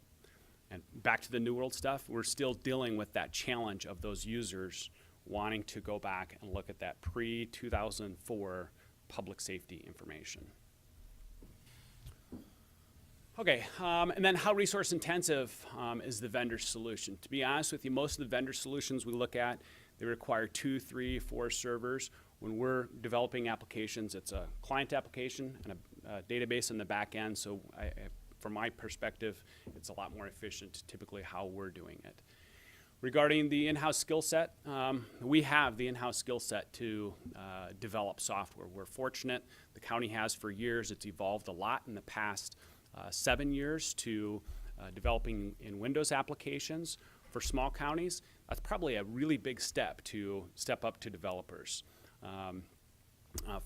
And back to the New World stuff, we're still dealing with that challenge of those users wanting to go back and look at that pre-2004 public safety information. Okay, and then how resource intensive is the vendor solution? To be honest with you, most of the vendor solutions we look at, they require 2, 3, 4 servers. When we're developing applications, it's a client application and a database in the back end. So from my perspective, it's a lot more efficient typically how we're doing it. Regarding the in-house skill set, we have the in-house skill set to develop software. We're fortunate. The county has for years. It's evolved a lot in the past 7 years to developing in Windows applications. For small counties, that's probably a really big step up to developers.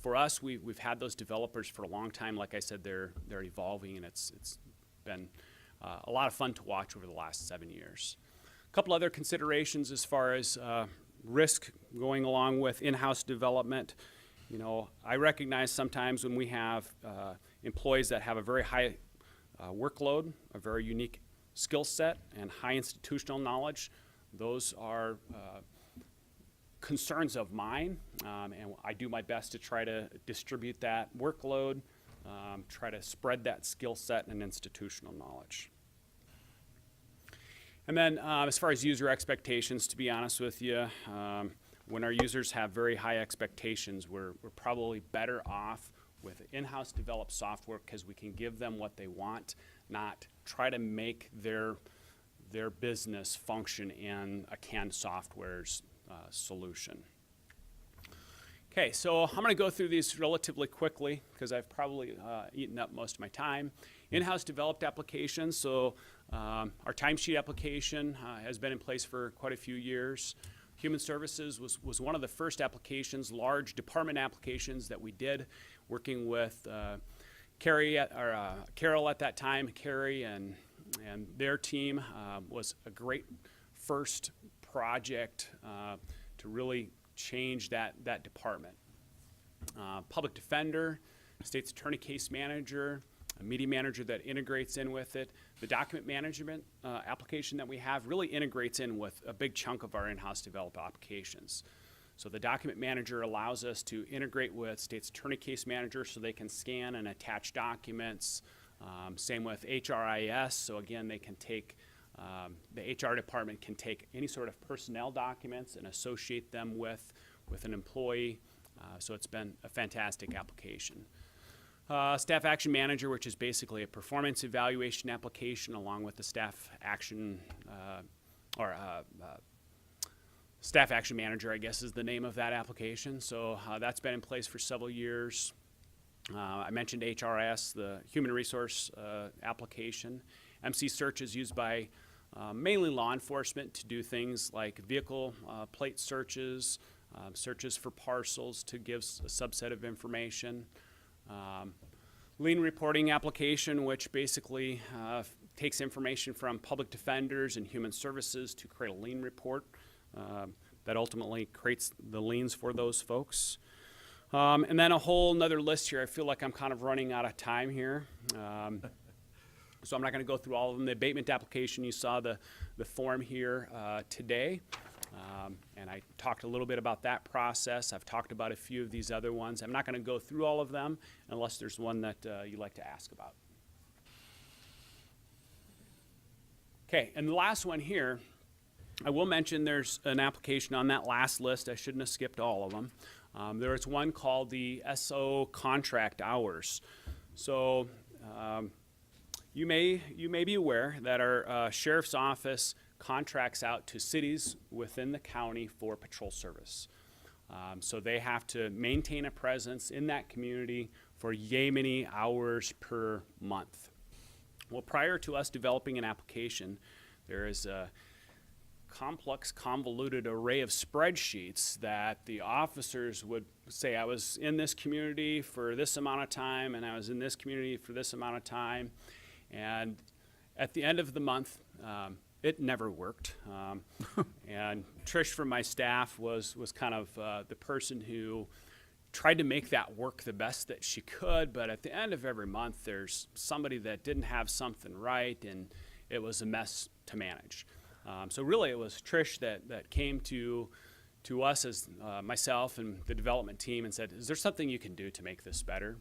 For us, we've had those developers for a long time. Like I said, they're evolving, and it's been a lot of fun to watch over the last 7 years. A couple other considerations as far as risk going along with in-house development. You know, I recognize sometimes when we have employees that have a very high workload, a very unique skill set, and high institutional knowledge, those are concerns of mine, and I do my best to try to distribute that workload, try to spread that skill set and institutional knowledge. And then as far as user expectations, to be honest with you, when our users have very high expectations, we're probably better off with in-house developed software because we can give them what they want, not try to make their business function in a canned software's solution. Okay, so I'm going to go through these relatively quickly because I've probably eaten up most of my time. In-house developed applications, so our timesheet application has been in place for quite a few years. Human Services was one of the first applications, large department applications that we did, working with Carol at that time. Carrie and their team was a great first project to really change that department. Public Defender, State's Attorney Case Manager, a media manager that integrates in with it. The document management application that we have really integrates in with a big chunk of our in-house developed applications. So the document manager allows us to integrate with State's Attorney Case Manager so they can scan and attach documents. Same with HRIS, so again, they can take, the HR department can take any sort of personnel documents and associate them with an employee. So it's been a fantastic application. Staff Action Manager, which is basically a performance evaluation application along with the Staff Action, Staff Action Manager, I guess is the name of that application. So that's been in place for several years. I mentioned HRS, the Human Resource application. MC Search is used by mainly law enforcement to do things like vehicle plate searches, searches for parcels to give a subset of information. Lien reporting application, which basically takes information from public defenders and human services to create a lien report that ultimately creates the liens for those folks. And then a whole nother list here. I feel like I'm kind of running out of time here. So I'm not going to go through all of them. The abatement application, you saw the form here today. And I talked a little bit about that process. I've talked about a few of these other ones. I'm not going to go through all of them unless there's one that you'd like to ask about. Okay, and the last one here, I will mention there's an application on that last list. I shouldn't have skipped all of them. There is one called the SO contract hours. So you may be aware that our sheriff's office contracts out to cities within the county for patrol service. So they have to maintain a presence in that community for yay many hours per month. Well, prior to us developing an application, there is a complex, convoluted array of spreadsheets that the officers would say, I was in this community for this amount of time, and I was in this community for this amount of time. And at the end of the month, it never worked. And Trish from my staff was kind of the person who tried to make that work the best that she could, but at the end of every month, there's somebody that didn't have something right, and it was a mess to manage. So really, it was Trish that came to us as myself and the development team and said, is there something you can do to make this better?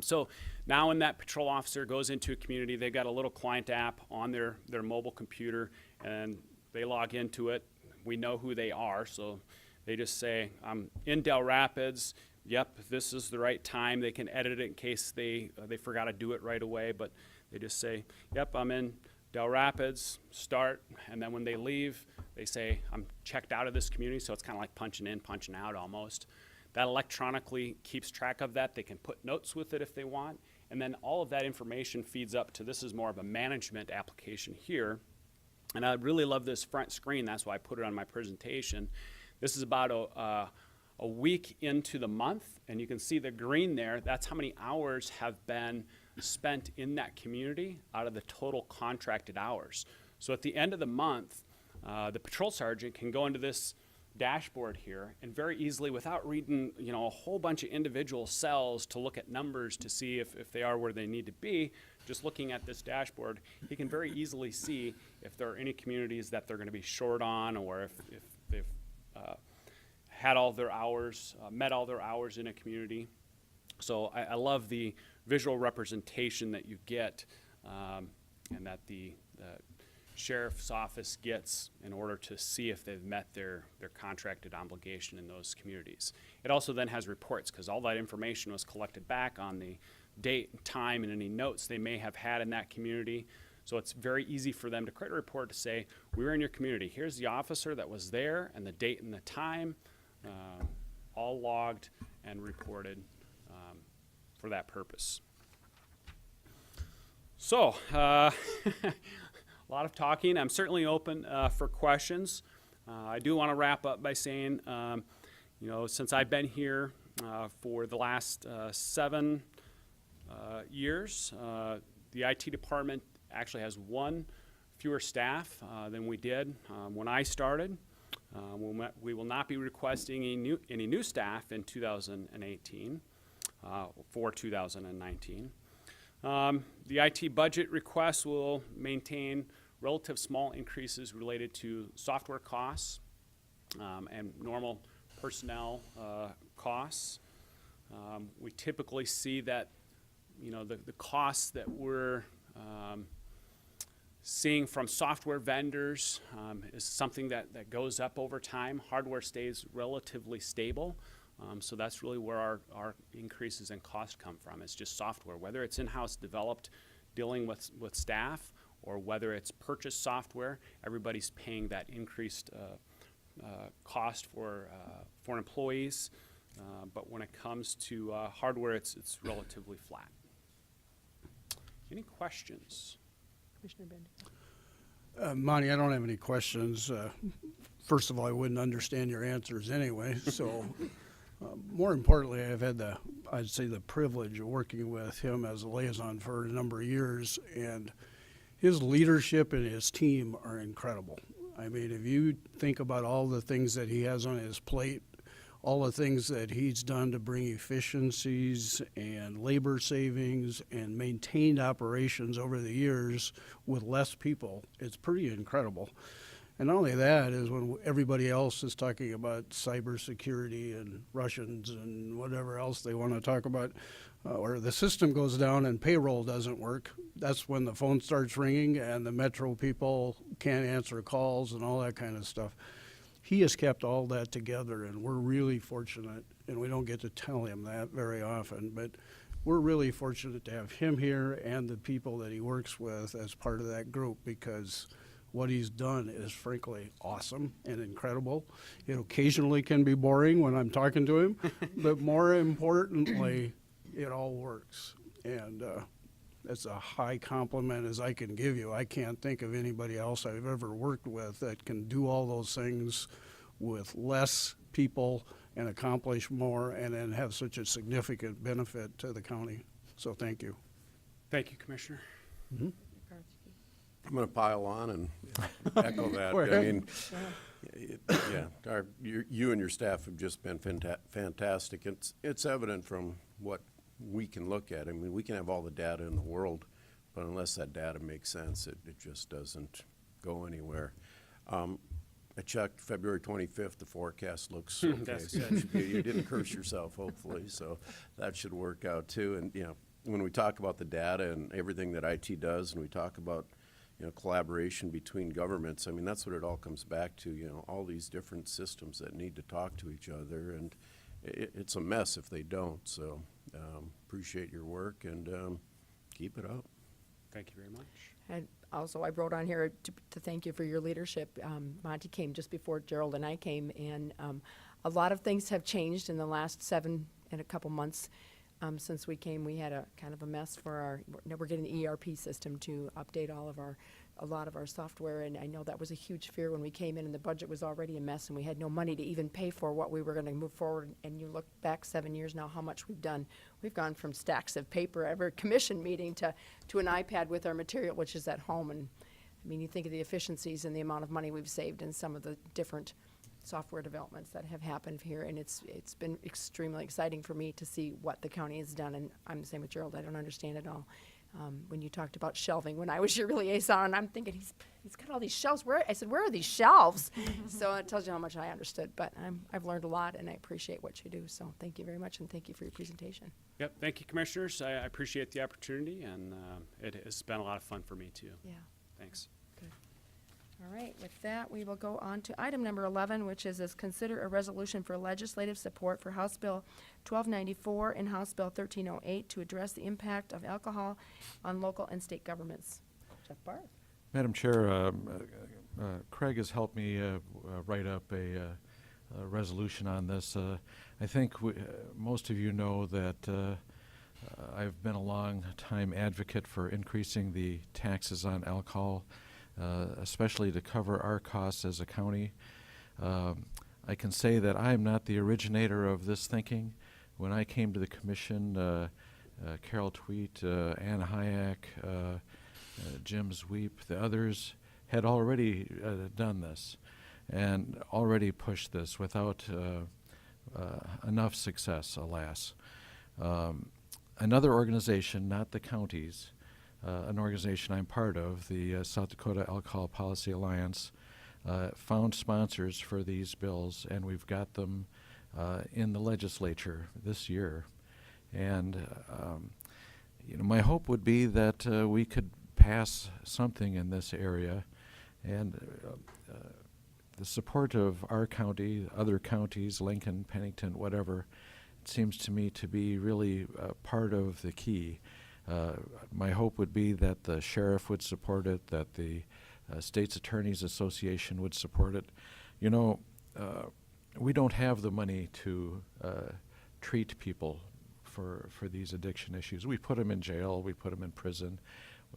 So now when that patrol officer goes into a community, they've got a little client app on their mobile computer, and they log into it. We know who they are, so they just say, I'm in Del Rapids. Yep, this is the right time. They can edit it in case they forgot to do it right away, but they just say, yep, I'm in Del Rapids, start, and then when they leave, they say, I'm checked out of this community, so it's kind of like punching in, punching out almost. That electronically keeps track of that. They can put notes with it if they want, and then all of that information feeds up to, this is more of a management application here, and I really love this front screen. That's why I put it on my presentation. This is about a week into the month, and you can see the green there. That's how many hours have been spent in that community out of the total contracted hours. So at the end of the month, the patrol sergeant can go into this dashboard here and very easily, without reading a whole bunch of individual cells to look at numbers to see if they are where they need to be, just looking at this dashboard, he can very easily see if there are any communities that they're going to be short on, or if they've had all their hours, met all their hours in a community. So I love the visual representation that you get and that the sheriff's office gets in order to see if they've met their contracted obligation in those communities. It also then has reports, because all that information was collected back on the date and time and any notes they may have had in that community. So it's very easy for them to create a report to say, we were in your community. Here's the officer that was there and the date and the time, all logged and reported for that purpose. So, a lot of talking. I'm certainly open for questions. I do want to wrap up by saying, since I've been here for the last 7 years, the IT department actually has 1 fewer staff than we did when I started. We will not be requesting any new staff in 2018 for 2019. The IT budget request will maintain relative small increases related to software costs and normal personnel costs. We typically see that the costs that we're seeing from software vendors is something that goes up over time. Hardware stays relatively stable. So that's really where our increases in cost come from. It's just software, whether it's in-house developed dealing with staff, or whether it's purchased software, everybody's paying that increased cost for employees. But when it comes to hardware, it's relatively flat. Any questions? Commissioner Bender. Monty, I don't have any questions. First of all, I wouldn't understand your answers anyway. So, more importantly, I've had I'd say the privilege of working with him as a liaison for a number of years, and his leadership and his team are incredible. I mean, if you think about all the things that he has on his plate, all the things that he's done to bring efficiencies and labor savings and maintained operations over the years with less people, it's pretty incredible. And not only that is when everybody else is talking about cybersecurity and Russians and whatever else they want to talk about, or the system goes down and payroll doesn't work, that's when the phone starts ringing and the Metro people can't answer calls and all that kind of stuff. He has kept all that together, and we're really fortunate, and we don't get to tell him that very often, but we're really fortunate to have him here and the people that he works with as part of that group, because what he's done is frankly awesome and incredible. It occasionally can be boring when I'm talking to him, but more importantly, it all works. And that's a high compliment as I can give you. I can't think of anybody else I've ever worked with that can do all those things with less people and accomplish more and then have such a significant benefit to the county. So thank you. Thank you, Commissioner. I'm going to pile on and echo that. Go ahead. I mean, you and your staff have just been fantastic. It's evident from what we can look at. I mean, we can have all the data in the world, but unless that data makes sense, it just doesn't go anywhere. I checked February 25th. The forecast looks okay. That's So that should be, you didn't curse yourself, hopefully. So that should work out too. And when we talk about the data and everything that IT does, and we talk about collaboration between governments, I mean, that's what it all comes back to, all these different systems that need to talk to each other, and it's a mess if they don't. So appreciate your work, and keep it up. Thank you very much. And also, I wrote on here to thank you for your leadership. Monty came just before Gerald and I came, and a lot of things have changed in the last 7 and a couple months. Since we came, we had a kind of a mess for we're getting the ERP system to update a lot of our software, and I know that was a huge fear when we came in, and the budget was already a mess, and we had no money to even pay for what we were going to move forward. And you look back 7 years now, how much we've done. We've gone from stacks of paper every commission meeting to an iPad with our material, which is at home. And I mean, you think of the efficiencies and the amount of money we've saved in some of the different software developments that have happened here, and it's been extremely exciting for me to see what the county has done. And I'm the same with Gerald. I don't understand it all. When you talked about shelving, when I was your liaison, I'm thinking he's got all these shelves. I said, where are these shelves? So it tells you how much I understood. But I've learned a lot, and I appreciate what you do. So thank you very much, and thank you for your presentation. Yep, thank you, Commissioners. I appreciate the opportunity, and it has been a lot of fun for me, too. Yeah. Thanks. All right, with that, we will go on to item number 11, which is consider a resolution for legislative support for House Bill 1294 and House Bill 1308 to address the impact of alcohol on local and state governments. Jeff Barth. Madam Chair, Craig has helped me write up a resolution on this. I think most of you know that I've been a long time advocate for increasing the taxes on alcohol, especially to cover our costs as a county. I can say that I am not the originator of this thinking. When I came to the commission, Carol Tweet, Ann Hayek, Jim Zweep, the others had already done this and already pushed this without enough success, alas. Another organization, not the counties, an organization I'm part of, the South Dakota Alcohol Policy Alliance, found sponsors for these bills, and we've got them in the legislature this year. And my hope would be that we could pass something in this area, and the support of our county, other counties, Lincoln, Pennington, whatever, it seems to me to be really part of the key. My hope would be that the sheriff would support it, that the State's Attorneys Association would support it. We don't have the money to treat people for these addiction issues. We put them in jail, we put them in prison.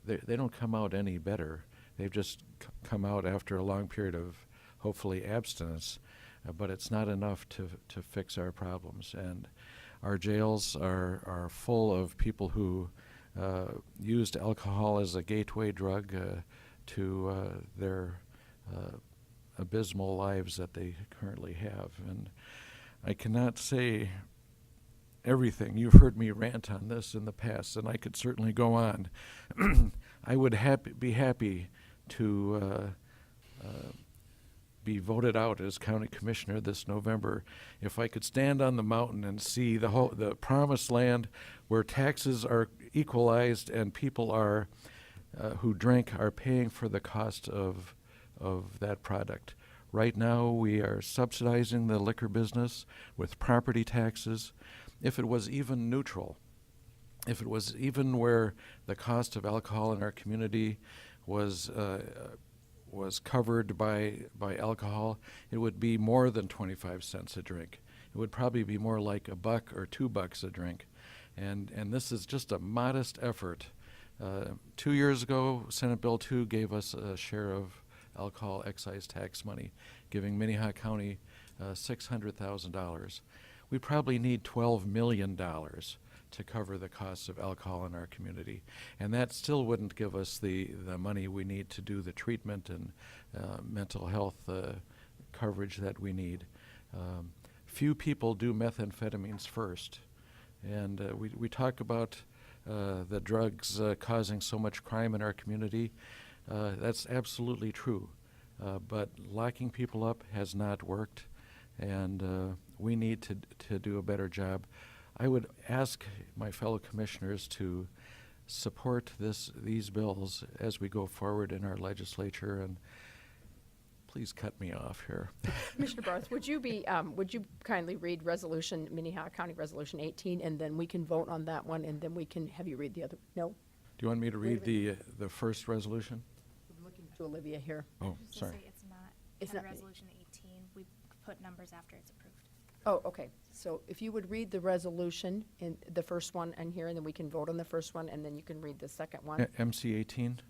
They don't come out any better. They've just come out after a long period of hopefully abstinence, but it's not enough to fix our problems. And our jails are full of people who used alcohol as a gateway drug to their abysmal lives that they currently have. And I cannot say everything. You've heard me rant on this in the past, and I could certainly go on. I would be happy to be voted out as county commissioner this November if I could stand on the mountain and see the promised land where taxes are equalized and people are who drink are paying for the cost of that product. Right now, we are subsidizing the liquor business with property taxes. If it was even neutral, if it was even where the cost of alcohol in our community was covered by alcohol, it would be more than 25 cents a drink. It would probably be more like $1 or $2 a drink. And this is just a modest effort. 2 years ago, Senate Bill 2 gave us a share of alcohol excise tax money, giving Minnehaha County $600,000. We probably need $12 million to cover the costs of alcohol in our community. And that still wouldn't give us the money we need to do the treatment and mental health coverage that we need. Few people do methamphetamines first. And we talk about the drugs causing so much crime in our community. That's absolutely true. But locking people up has not worked, and we need to do a better job. I would ask my fellow commissioners to support these bills as we go forward in our legislature, and please cut me off here. Commissioner Barth, would you kindly read Minnehaha County Resolution 18, and then we can vote on that one, and then we can have you read the other? No? Do you want me to read the first resolution? I'm looking to Olivia here. Oh, sorry. It's not. It's not me. Resolution 18. We put numbers after it's approved. Oh, okay. So if you would read the resolution, in the first one in here, and then we can vote on the first one, and then you can read the second one. MC 18?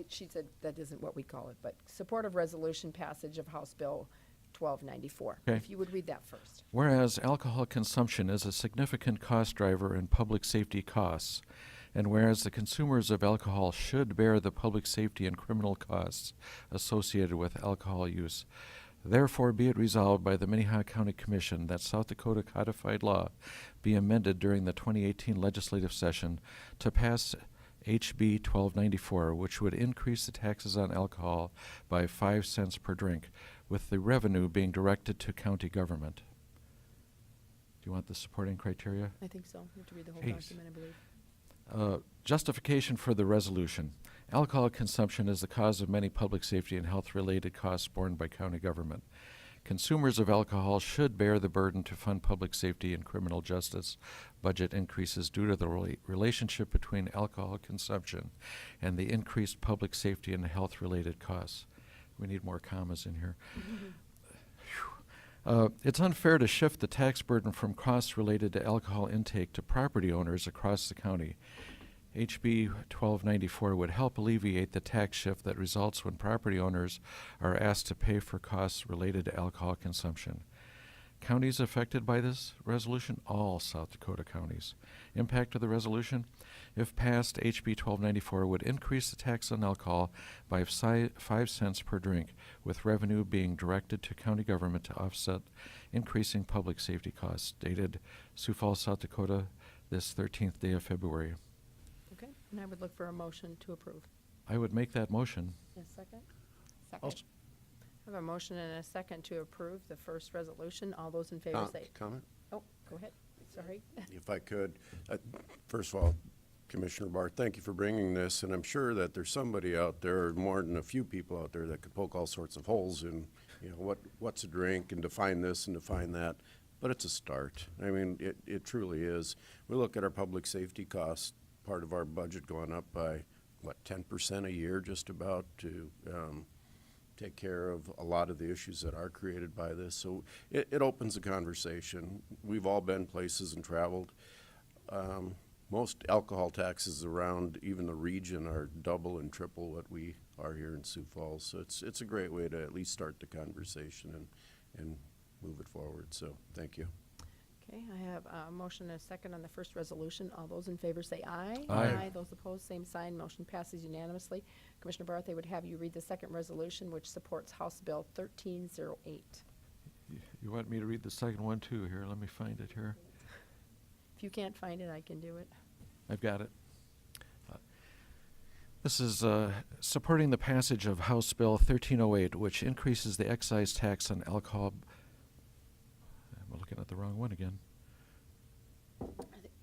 She said that isn't what we call it, but support of resolution passage of House Bill 1294. Okay. If you would read that first. Whereas alcohol consumption is a significant cost driver in public safety costs, and whereas the consumers of alcohol should bear the public safety and criminal costs associated with alcohol use, therefore be it resolved by the Minnehaha County Commission that South Dakota codified law be amended during the 2018 legislative session to pass HB 1294, which would increase the taxes on alcohol by 5 cents per drink, with the revenue being directed to county government. Do you want the supporting criteria? I think so. You have to read the whole Please. document, I believe. Justification for the resolution. Alcohol consumption is the cause of many public safety and health-related costs borne by county government. Consumers of alcohol should bear the burden to fund public safety and criminal justice budget increases due to the relationship between alcohol consumption and the increased public safety and health-related costs. We need more commas in here. It's unfair to shift the tax burden from costs related to alcohol intake to property owners across the county. HB 1294 would help alleviate the tax shift that results when property owners are asked to pay for costs related to alcohol consumption. Counties affected by this resolution? All South Dakota counties. Impact of the resolution? If passed, HB 1294 would increase the tax on alcohol by 5 cents per drink, with revenue being directed to county government to offset increasing public safety costs. Dated Sioux Falls, South Dakota, this 13th day of February. Okay, and I would look for a motion to approve. I would make that motion. A second? Second. I have a motion and a second to approve the first resolution. All those in favor say. Comment? Oh, go ahead. Sorry. If I could, first of all, Commissioner Barth, thank you for bringing this, and I'm sure that there's somebody out there, or more than a few people out there, that could poke all sorts of holes in, what's a drink, and define this and define that. But it's a start. I mean, it truly is. We look at our public safety costs, part of our budget going up by, 10% a year just about to take care of a lot of the issues that are created by this. So it opens a conversation. We've all been places and traveled. most alcohol taxes around even the region are double and triple what we are here in Sioux Falls. So it's a great way to at least start the conversation and move it forward. So thank you. Okay, I have a motion and a second on the first resolution. All those in favor say aye. Aye. Those opposed, same sign. Motion passes unanimously. Commissioner Barth, I would have you read the second resolution, which supports House Bill 1308. You want me to read the second one too here? Let me find it here. If you can't find it, I can do it. I've got it. This is supporting the passage of House Bill 1308, which increases the excise tax on alcohol. I'm looking at the wrong one again.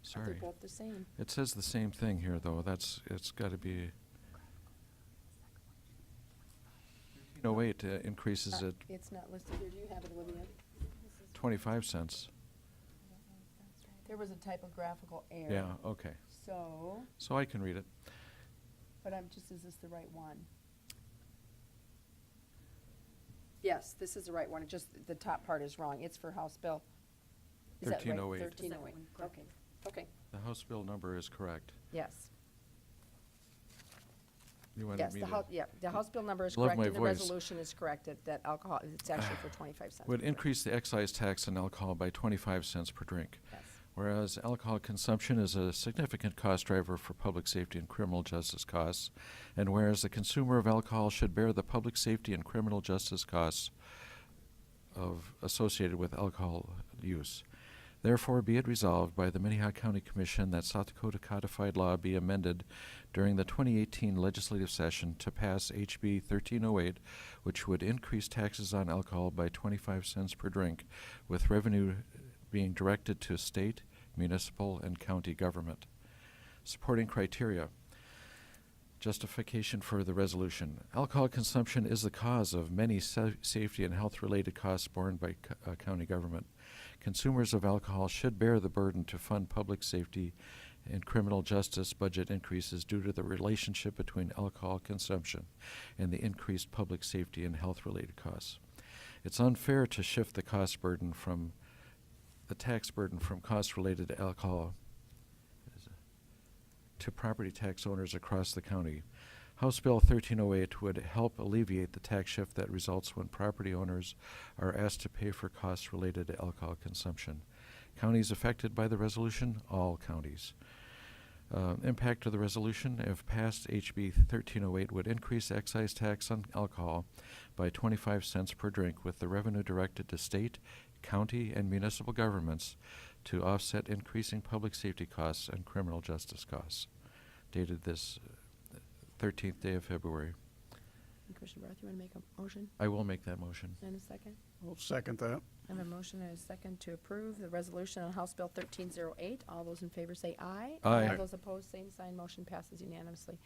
Sorry. They're both the same. It says the same thing here, though. It's got to be 1308 increases it It's not listed here. Do you have it, Olivia? 25 cents. There was a typographical error. Yeah, okay. So, I can read it. but is this the right one? Yes, this is the right one. It just, the top part is wrong. It's for House Bill. Is that right? 1308. 1308. Okay, okay, The House Bill number is correct. yes. You wanted Yes, me the to House, yeah, the House Bill number is Love correct, my and the voice. resolution is corrected, that alcohol, it's actually for 25 cents. would per drink. increase the excise tax on alcohol by 25 cents per drink. Yes. Whereas alcohol consumption is a significant cost driver for public safety and criminal justice costs, and whereas the consumer of alcohol should bear the public safety and criminal justice costs associated with alcohol use. Therefore, be it resolved by the Minnehaha County Commission that South Dakota codified law be amended during the 2018 legislative session to pass HB 1308, which would increase taxes on alcohol by 25 cents per drink, with revenue being directed to state, municipal, and county government. Supporting criteria. Justification for the resolution. Alcohol consumption is the cause of many safety and health-related costs borne by county government. Consumers of alcohol should bear the burden to fund public safety and criminal justice budget increases due to the relationship between alcohol consumption and the increased public safety and health-related costs. It's unfair to shift the tax burden from costs related to alcohol to property tax owners across the county. House Bill 1308 would help alleviate the tax shift that results when property owners are asked to pay for costs related to alcohol consumption. Counties affected by the resolution, all counties. Impact of the resolution, if passed, HB 1308 would increase the excise tax on alcohol by 25 cents per drink, with the revenue directed to state, county, and municipal governments to offset increasing public safety costs and criminal justice costs. Dated this 13th day of February. Commissioner Barth, you want to make a motion I will make that motion. and a second? I'll second that. I have a motion and a second to approve the resolution on House Bill 1308. All those in favor say aye. Aye. All those opposed, same sign. Motion passes unanimously.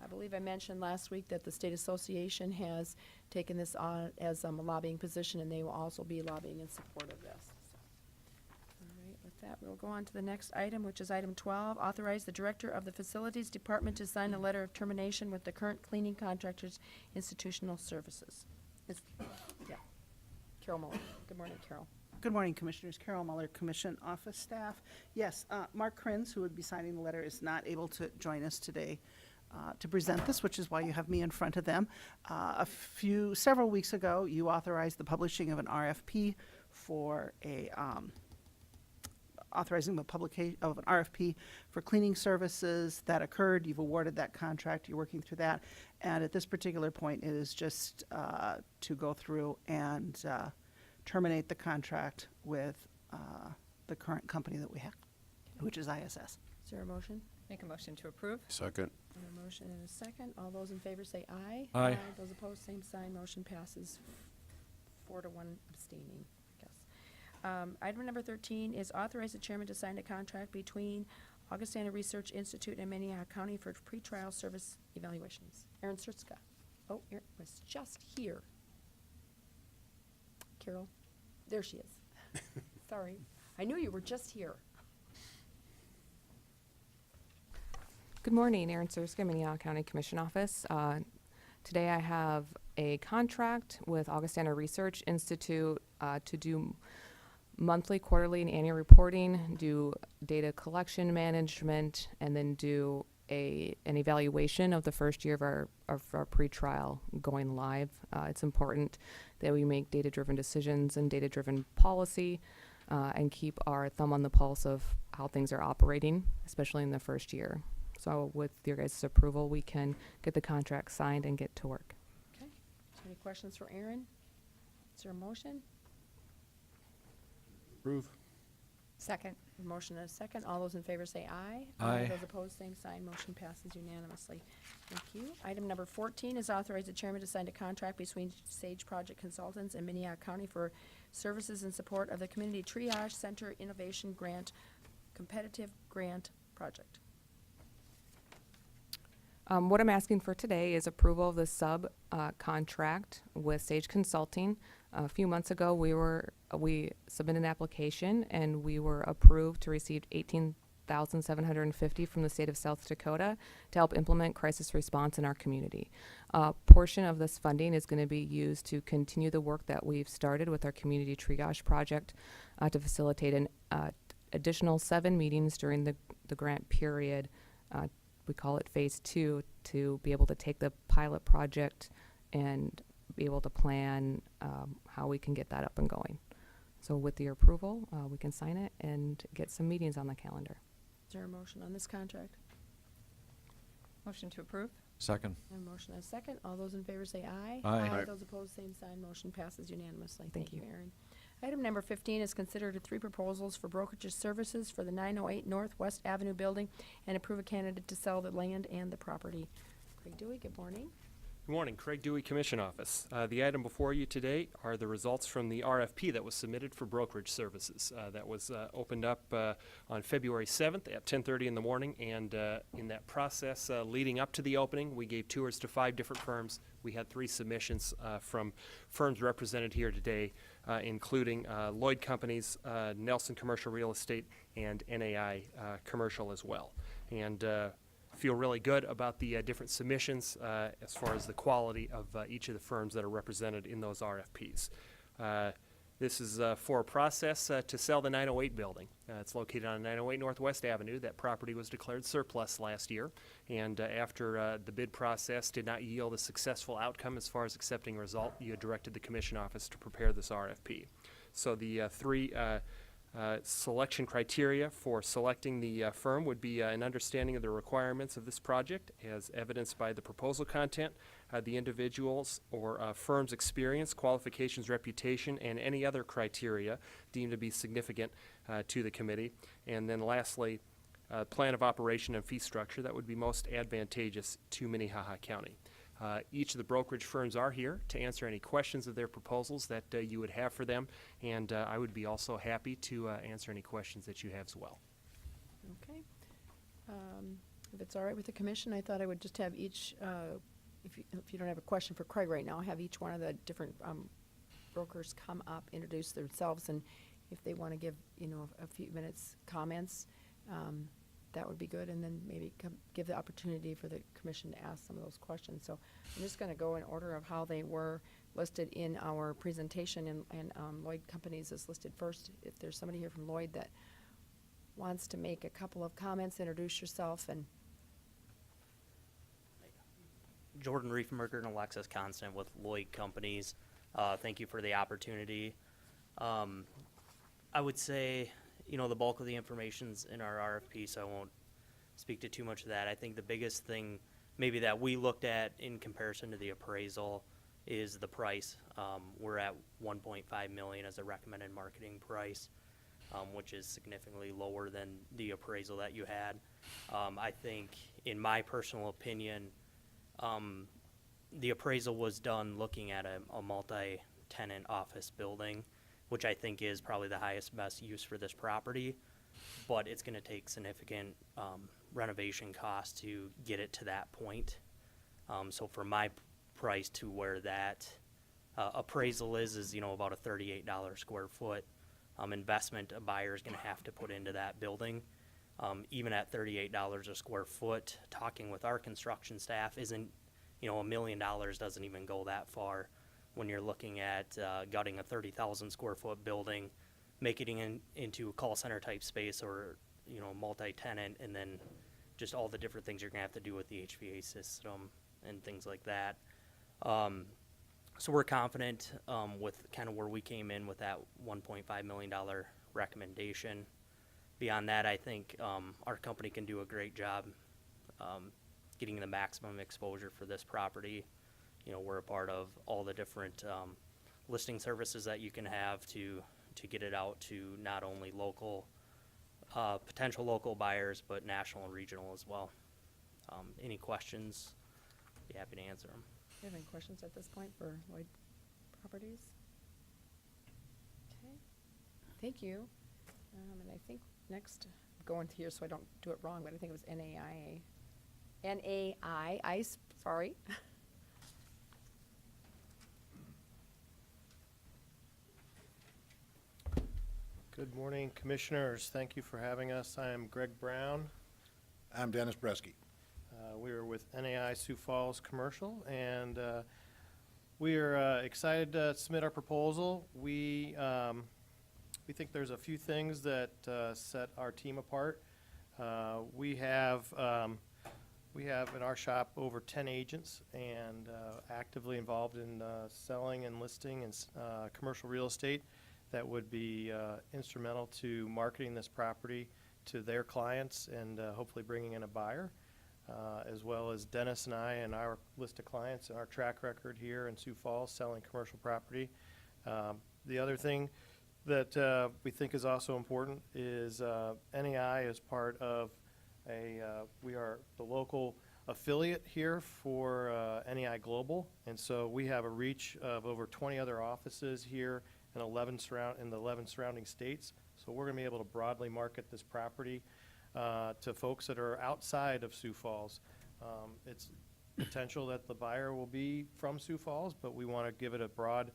I believe I mentioned last week that the State Association has taken this on as a lobbying position, and they will also be lobbying in support of this. So, all right, with that, we'll go on to the next item, which is item 12. Authorize the Director of the Facilities Department to sign a letter of termination with the current cleaning contractor's institutional services. Yeah. Carol Muller. Good morning, Carol. Good morning, Commissioners. Carol Muller, Commission Office Staff. Yes, Mark Krenz, who would be signing the letter, is not able to join us today to present this, which is why you have me in front of them. Several weeks ago, you authorized the publishing of an RFP for authorizing the publication of an RFP for cleaning services. That occurred. You've awarded that contract. You're working through that. And at this particular point, it is just to go through and terminate the contract with the current company that we have, which is ISS. Is there a motion? Make a motion to approve. Second. And a motion and a second. All those in favor say aye. Aye. Those opposed, same sign. Motion passes 4 to 1 abstaining, I guess. Item number 13 is authorize the chairman to sign a contract between Augustana Research Institute and Minnehaha County for pretrial service evaluations. Aaron Sirska. Oh, Aaron was just here. Carol, there she is. Sorry. I knew you were just here. Good morning, Erin Sirska, Minnehaha County Commission Office. Today I have a contract with Augustana Research Institute to do monthly, quarterly, and annual reporting, do data collection management, and then do an evaluation of the first year of our pre-trial going live. It's important that we make data-driven decisions and data-driven policy, and keep our thumb on the pulse of how things are operating, especially in the first year. So with your guys' approval, we can get the contract signed and get to work. Okay. Any questions for Aaron? Is there a motion? Approve. Second. A motion and a second. All those in favor say aye. Aye. Those opposed, same sign. Motion passes unanimously. Thank you. Item number 14 is authorize the chairman to sign a contract between Sage Project Consultants and Minnehaha County for services in support of the Community Triage Center Innovation Grant Competitive Grant Project. What I'm asking for today is approval of the contract with Sage Consulting. A few months ago, we submitted an application and we were approved to receive $18,750 from the state of South Dakota to help implement crisis response in our community. A portion of this funding is going to be used to continue the work that we've started with our community triage project to facilitate an additional 7 meetings during the grant period. We call it phase 2, to be able to take the pilot project and be able to plan how we can get that up and going. So with your approval, we can sign it and get some meetings on the calendar. Is there a motion on this contract? Motion to approve? Second. A motion and a second. All those in favor say aye. Aye. Aye. Those opposed, same sign. Motion passes unanimously. Thank you. Aaron. Item number 15 is considered 3 proposals for brokerage services for the 908 Northwest Avenue building and approve a candidate to sell the land and the property. Craig Dewey, good morning. Good morning, Craig Dewey, Commission Office. The item before you today are the results from the RFP that was submitted for brokerage services. That was opened up on February 7th at 10:30 in the morning, and in that process leading up to the opening, we gave tours to 5 different firms. We had 3 submissions from firms represented here today, including Lloyd Companies, Nelson Commercial Real Estate, and NAI Commercial as well. And feel really good about the different submissions as far as the quality of each of the firms that are represented in those RFPs. This is for a process to sell the 908 building. It's located on 908 Northwest Avenue. That property was declared surplus last year, and after the bid process did not yield a successful outcome as far as accepting a result, you directed the Commission Office to prepare this RFP. So the 3 selection criteria for selecting the firm would be an understanding of the requirements of this project as evidenced by the proposal content, the individual's or firm's experience, qualifications, reputation, and any other criteria deemed to be significant to the committee. And then lastly, plan of operation and fee structure that would be most advantageous to Minnehaha County. Each of the brokerage firms are here to answer any questions of their proposals that you would have for them, and I would be also happy to answer any questions that you have as well. Okay. If it's all right with the commission, I thought I would just have each, if you don't have a question for Craig right now, have each one of the different brokers come up, introduce themselves, and if they want to give, a few minutes comments, that would be good, and then maybe give the opportunity for the commission to ask some of those questions. So I'm just going to go in order of how they were listed in our presentation, and Lloyd Companies is listed first. If there's somebody here from Lloyd that wants to make a couple of comments, introduce yourself. And Jordan Riefenberger and Alexis Constant with Lloyd Companies. Thank you for the opportunity. I would say, the bulk of the information's in our RFP, so I won't speak to too much of that. I think the biggest thing maybe that we looked at in comparison to the appraisal is the price. We're at $1.5 million as a recommended marketing price, which is significantly lower than the appraisal that you had. I think, in my personal opinion, the appraisal was done looking at a multi-tenant office building, which I think is probably the highest best use for this property, but it's going to take significant renovation costs to get it to that point. So for my price to where that appraisal is about a $38 square foot investment a buyer is going to have to put into that building. Even at $38 a square foot, talking with our construction staff isn't, $1 million doesn't even go that far when you're looking at gutting a 30,000 square foot building making it into a call center type space or, you know, multi-tenant, and then just all the different things you're gonna have to do with the HVA system and things like that. So we're confident with kind of where we came in with that $1.5 million recommendation. Beyond that, I think our company can do a great job getting the maximum exposure for this property. You know, we're a part of all the different listing services that you can have to get it out to not only local, potential local buyers, but national and regional as well. Any questions? Be happy to answer them. Do you have any questions at this point for Lloyd Properties? Okay, thank you. And I think next, I'm going to here so I don't do it wrong, but I think it was NAI, sorry. Good morning, Commissioners. Thank you for having us. I am Greg Brown. I'm Dennis Bresky. We are with NAI Sioux Falls Commercial, and we are excited to submit our proposal. We think there's a few things that set our team apart. We have in our shop over 10 agents and actively involved in selling and listing and commercial real estate that would be instrumental to marketing this property to their clients and hopefully bringing in a buyer. As well as Dennis and I and our list of clients and our track record here in Sioux Falls selling commercial property. The other thing that we think is also important is NAI is part of we are the local affiliate here for NAI Global, and so we have a reach of over 20 other offices here in the 11 surrounding states. So we're going to be able to broadly market this property to folks that are outside of Sioux Falls. It's potential that the buyer will be from Sioux Falls, but we want to give it a broad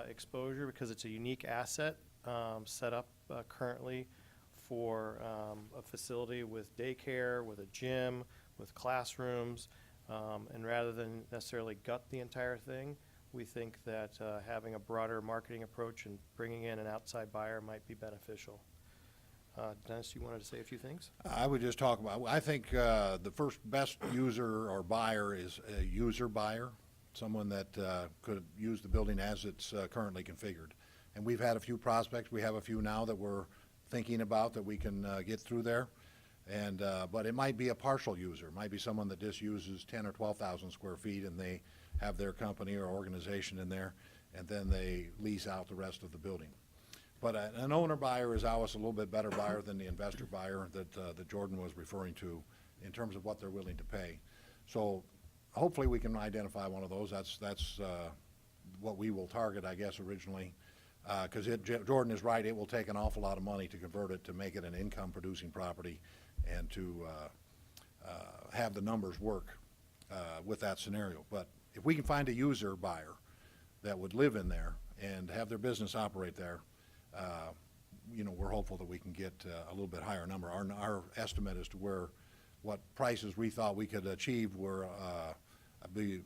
exposure because it's a unique asset set up currently for a facility with daycare, with a gym, with classrooms, and rather than necessarily gut the entire thing, we think that having a broader marketing approach and bringing in an outside buyer might be beneficial. Dennis, you wanted to say a few things? I would just talk about, I think the first best user or buyer is a user buyer, someone that could use the building as it's currently configured. And we've had a few prospects. We have a few now that we're thinking about that we can get through there. And but it might be a partial user. It might be someone that just uses 10 or 12,000 square feet and they have their company or organization in there, and then they lease out the rest of the building. But an owner buyer is always a little bit better buyer than the investor buyer that Jordan was referring to in terms of what they're willing to pay. So hopefully we can identify one of those. That's what we will target, I guess, originally. Because Jordan is right, it will take an awful lot of money to convert it to make it an income-producing property and to have the numbers work with that scenario. But if we can find a user buyer that would live in there and have their business operate there, you know, we're hopeful that we can get a little bit higher number. Our estimate as to what prices we thought we could achieve were, I believe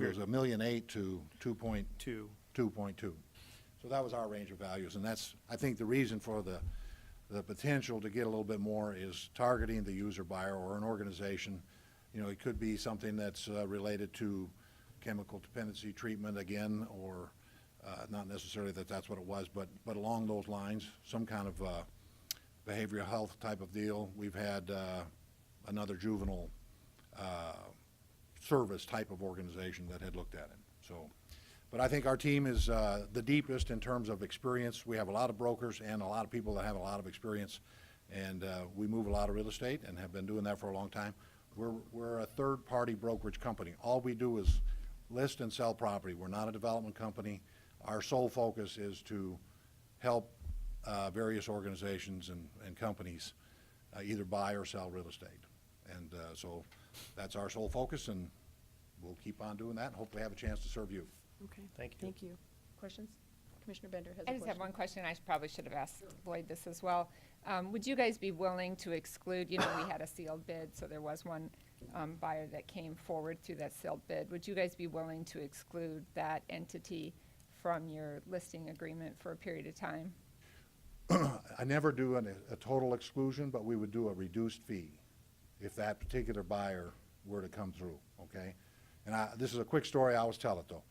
it was $1.8 million to 2.2. So that was our range of values, and that's, I think, the reason for the potential to get a little bit more is targeting the user buyer or an organization. You know, it could be something that's related to chemical dependency treatment again, or not necessarily that's what it was, but along those lines, some kind of behavioral health type of deal. We've had another juvenile service type of organization that had looked at it. So, but I think our team is the deepest in terms of experience. We have a lot of brokers and a lot of people that have a lot of experience, and we move a lot of real estate and have been doing that for a long time. We're a third-party brokerage company. All we do is list and sell property. We're not a development company. Our sole focus is to help various organizations and companies either buy or sell real estate. And so that's our sole focus, and we'll keep on doing that and hopefully have a chance to serve you. Okay. Thank you. Thank you. Questions? Commissioner Bender has a I question. just have one question. I probably should have asked Lloyd this as well. Would you guys be willing to exclude, you know, we had a sealed bid, so there was one buyer that came forward through that sealed bid. Would you guys be willing to exclude that entity from your listing agreement for a period of time? I never do a total exclusion, but we would do a reduced fee if that particular buyer were to come through, okay? And this is a quick story, I always tell it though.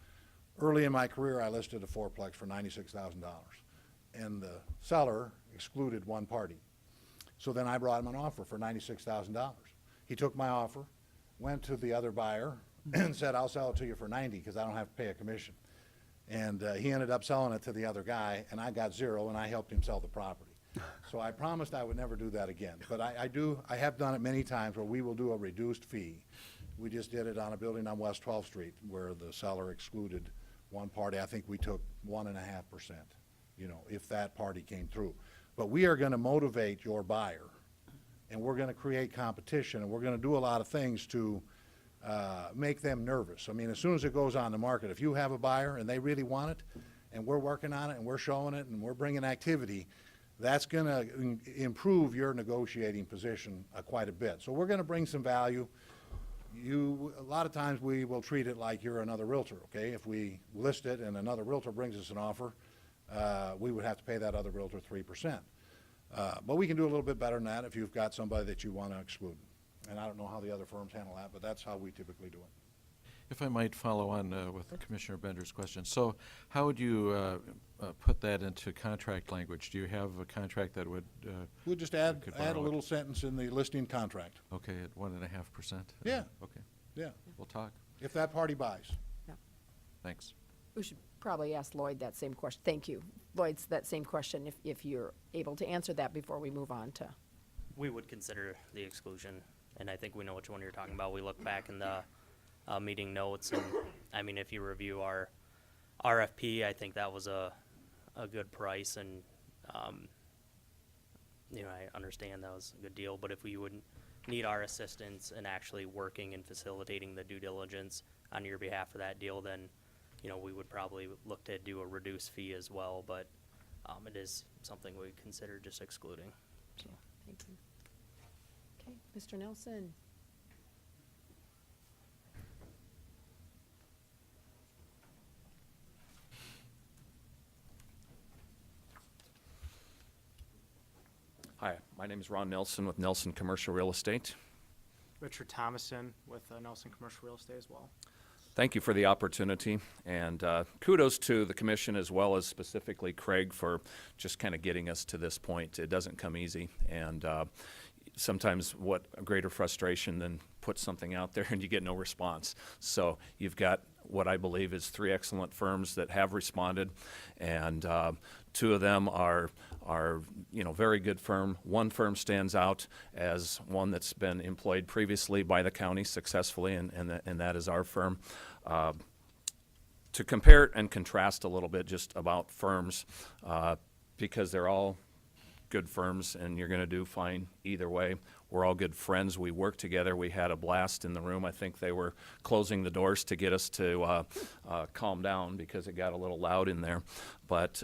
Early in my career, I listed a fourplex for $96,000, and the seller excluded one party. So then I brought him an offer for $96,000. He took my offer, went to the other buyer, and said, I'll sell it to you for 90 because I don't have to pay a commission. And he ended up selling it to the other guy, and I got zero, and I helped him sell the property. So I promised I would never do that again. But I have done it many times where we will do a reduced fee. We just did it on a building on West 12th Street where the seller excluded one party. I think we took 1.5%, you know, if that party came through. But we are going to motivate your buyer, and we're going to create competition, and we're going to do a lot of things to make them nervous. I mean, as soon as it goes on the market, if you have a buyer and they really want it, and we're working on it, and we're showing it, and we're bringing activity, that's going to improve your negotiating position quite a bit. So we're going to bring some value. A lot of times we will treat it like you're another realtor, okay? If we list it and another realtor brings us an offer, we would have to pay that other realtor 3%. But we can do a little bit better than that if you've got somebody that you want to exclude. And I don't know how the other firms handle that, but that's how we typically do it. If I might follow on with Commissioner Bender's question. So how would you put that into contract language? Do you have a contract that would? We'll just add a little sentence in the listing contract. Okay, at 1.5%? Yeah. Okay. Yeah. We'll talk. If that party buys. Yeah. Thanks. We should probably ask Lloyd that same question. Thank you. Lloyd's that same question, if you're able to answer that before we move on to. We would consider the exclusion, and I think we know which one you're talking about. We look back in the meeting notes, and I mean, if you review our RFP, I think that was a good price, and you know, I understand that was a good deal, but if we would need our assistance in actually working and facilitating the due diligence on your behalf for that deal, then you know, we would probably look to do a reduced fee as well, but it is something we consider just excluding. So. Thank you. Okay, Mr. Nelson. Hi, my name is Ron Nelson with Nelson Commercial Real Estate. Richard Thomason with Nelson Commercial Real Estate as well. Thank you for the opportunity, and kudos to the commission as well as specifically Craig for just kind of getting us to this point. It doesn't come easy, and sometimes what a greater frustration than put something out there and you get no response. So you've got what I believe is 3 excellent firms that have responded, and 2 of them are you know, very good firm. One firm stands out as one that's been employed previously by the county successfully, and that is our firm. To compare and contrast a little bit just about firms, because they're all good firms and you're going to do fine either way. We're all good friends. We work together. We had a blast in the room. I think they were closing the doors to get us to calm down because it got a little loud in there. But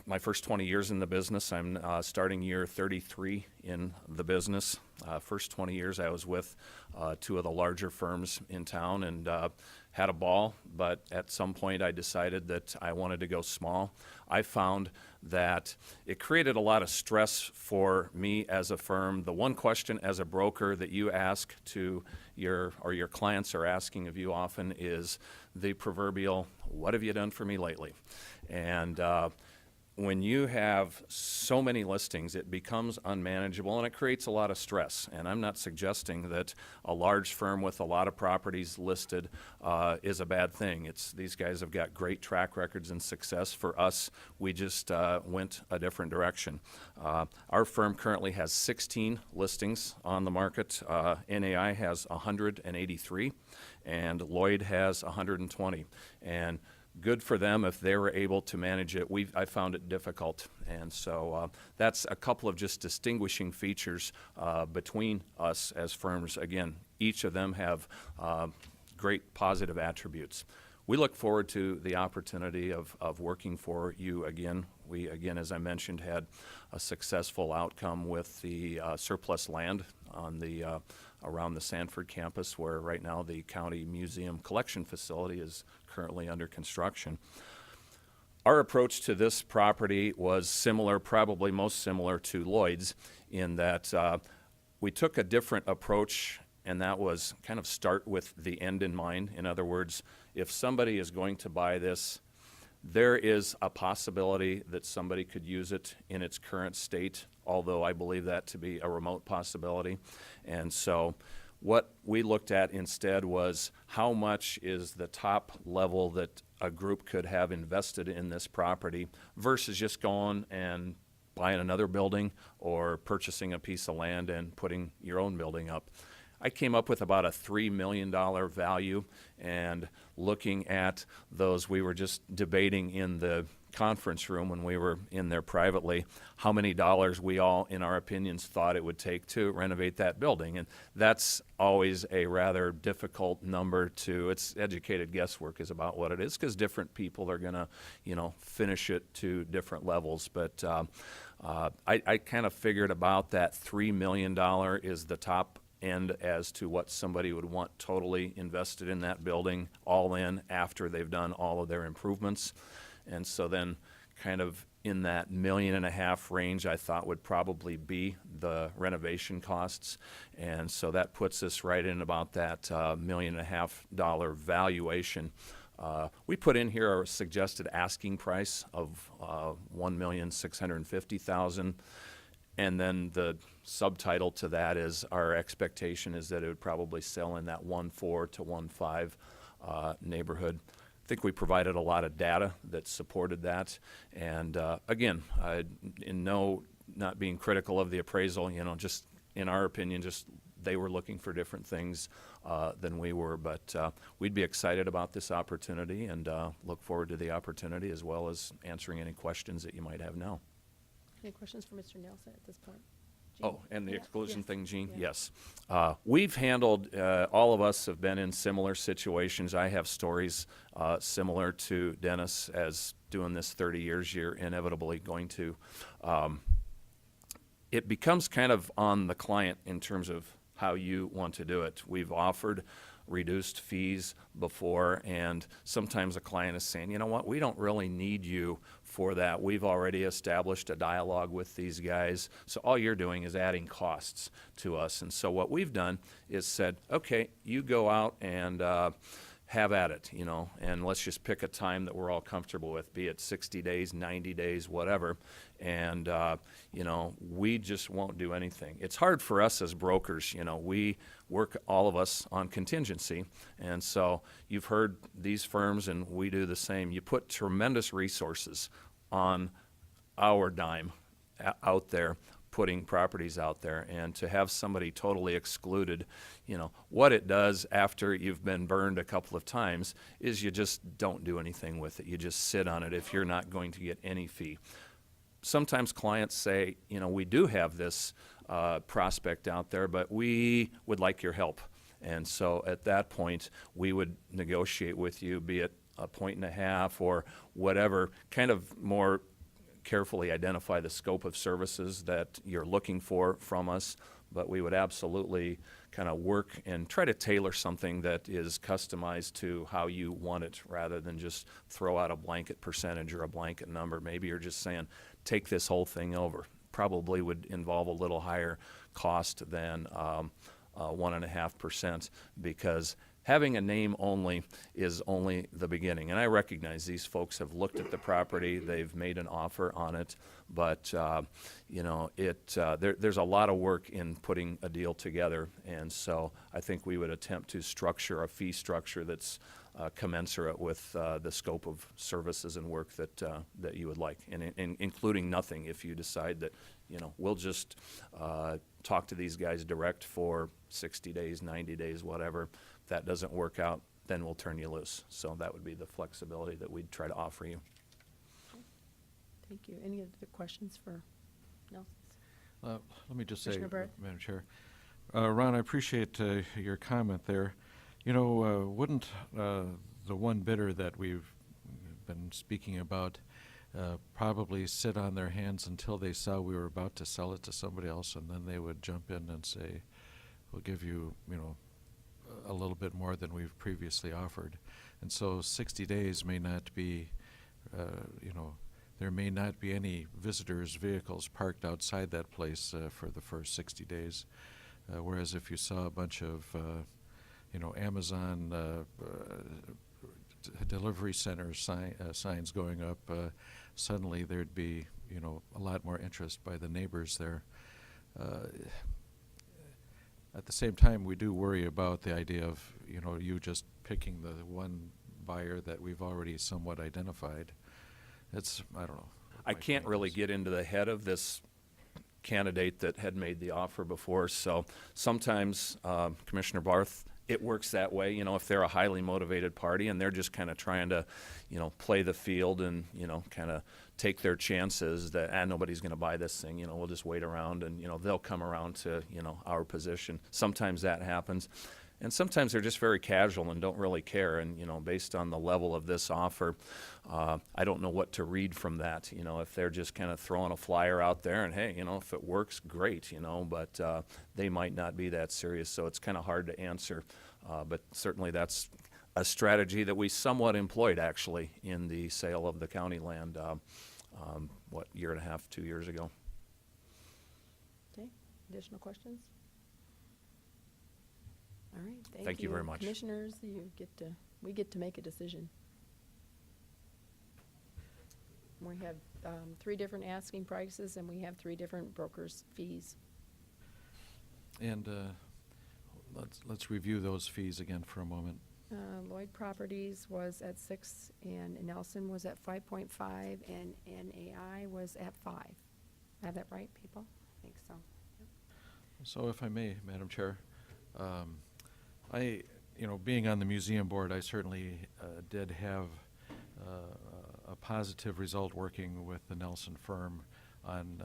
my first 20 years in the business, I'm starting year 33 in the business. First 20 years I was with 2 of the larger firms in town and had a ball, but at some point I decided that I wanted to go small. I found that it created a lot of stress for me as a firm. The one question as a broker that you ask to your clients are asking of you often is the proverbial, what have you done for me lately? And when you have so many listings, it becomes unmanageable and it creates a lot of stress. And I'm not suggesting that a large firm with a lot of properties listed is a bad thing. These guys have got great track records and success. For us, we just went a different direction. Our firm currently has 16 listings on the market. NAI has 183 and Lloyd has 120. And good for them if they were able to manage it. I found it difficult, and so that's a couple of just distinguishing features between us as firms. Again, each of them have great positive attributes. We look forward to the opportunity of working for you again. We, again, as I mentioned, had a successful outcome with the surplus land on the around the Sanford campus, where right now the county museum collection facility is currently under construction. Our approach to this property was similar, probably most similar to Lloyd's, in that we took a different approach, and that was kind of start with the end in mind. In other words, if somebody is going to buy this, there is a possibility that somebody could use it in its current state, although I believe that to be a remote possibility. And so what we looked at instead was how much is the top level that a group could have invested in this property versus just going and buying another building or purchasing a piece of land and putting your own building up. I came up with about a $3 million value, and looking at those, we were just debating in the conference room when we were in there privately how many dollars we all, in our opinions, thought it would take to renovate that building. And that's always a rather difficult number to, it's educated guesswork is about what it is, because different people are going to, finish it to different levels. But I kind of figured about that $3 million is the top end as to what somebody would want totally invested in that building, all in, after they've done all of their improvements. And so then kind of in that $1.5 million range, I thought would probably be the renovation costs. And so that puts us right in about that $1.5 million valuation. We put in here our suggested asking price of $1,650,000. And then the subtitle to that is our expectation is that it would probably sell in that 1.4 to 1.5 neighborhood. I think we provided a lot of data that supported that. And again, not being critical of the appraisal, just in our opinion, just they were looking for different things than we were. But we'd be excited about this opportunity and look forward to the opportunity as well as answering any questions that you might have now. Any questions for Mr. Nelson at this point? Gene? Oh, and the exclusion Yes. thing, Gene? Yeah. Yes. We've handled, all of us have been in similar situations. I have stories similar to Dennis, as doing this 30 years, you're inevitably going to. It becomes kind of on the client in terms of how you want to do it. We've offered reduced fees before, and sometimes a client is saying, you know what, we don't really need you for that. We've already established a dialogue with these guys, so all you're doing is adding costs to us. And so what we've done is said, okay, you go out and have at it, and let's just pick a time that we're all comfortable with, be it 60 days, 90 days, whatever. And, we just won't do anything. It's hard for us as brokers, we work, all of us, on contingency. And so you've heard these firms, and we do the same. You put tremendous resources on our dime out there, putting properties out there, and to have somebody totally excluded, what it does after you've been burned a couple of times is you just don't do anything with it. You just sit on it if you're not going to get any fee. Sometimes clients say, we do have this prospect out there, but we would like your help. And so at that point, we would negotiate with you, be it 1.5 points or whatever, kind of more carefully identify the scope of services that you're looking for from us, but we would absolutely kind of work and try to tailor something that is customized to how you want it, rather than just throw out a blanket percentage or a blanket number. Maybe you're just saying, take this whole thing over. Probably would involve a little higher cost than 1.5%, because having a name only is only the beginning. And I recognize these folks have looked at the property, they've made an offer on it, but there's a lot of work in putting a deal together. And so I think we would attempt to structure a fee structure that's commensurate with the scope of services and work that you would like, and including nothing if you decide that, we'll just talk to these guys direct for 60 days, 90 days, whatever. If that doesn't work out, then we'll turn you loose. So that would be the flexibility that we'd try to offer you. Thank you. Any other questions for Nelson? Let me just say, Commissioner Barrett? Madam Chair, Ron, I appreciate your comment there. Wouldn't the one bidder that we've been speaking about probably sit on their hands until they saw we were about to sell it to somebody else, and then they would jump in and say, we'll give you, a little bit more than we've previously offered. And so 60 days may not be you know, there may not be any visitors' vehicles parked outside that place for the first 60 days. Whereas if you saw a bunch of, you know, Amazon delivery center signs going up, suddenly there'd be, you know, a lot more interest by the neighbors there. At the same time, we do worry about the idea of, you know, you just picking the one buyer that we've already somewhat identified. It's, I don't know. I can't really get into the head of this candidate that had made the offer before, so sometimes, Commissioner Barth, it works that way, you know, if they're a highly motivated party and they're just kind of trying to, you know, play the field and, you know, kind of take their chances that, nobody's going to buy this thing, you know, we'll just wait around, and, you know, they'll come around to, you know, our position. Sometimes that happens. And sometimes they're just very casual and don't really care. And, you know, based on the level of this offer, I don't know what to read from that. You know, if they're just kind of throwing a flyer out there and, hey, you know, if it works, great, you know, but they might not be that serious. So it's kind of hard to answer. But certainly that's a strategy that we somewhat employed, actually, in the sale of the county land, what, year and a half, 2 years ago. Okay, additional questions? All right, Thank you very much. Commissioners, we get to make a decision. We have 3 different asking prices, and we have 3 different brokers' fees. And let's review those fees again for a moment. Lloyd Properties was at 6, and Nelson was at 5.5, and NAI was at 5. I have that right, people? I think so. Yep. So if I may, Madam Chair, you know, being on the museum board, I certainly did have a positive result working with the Nelson firm on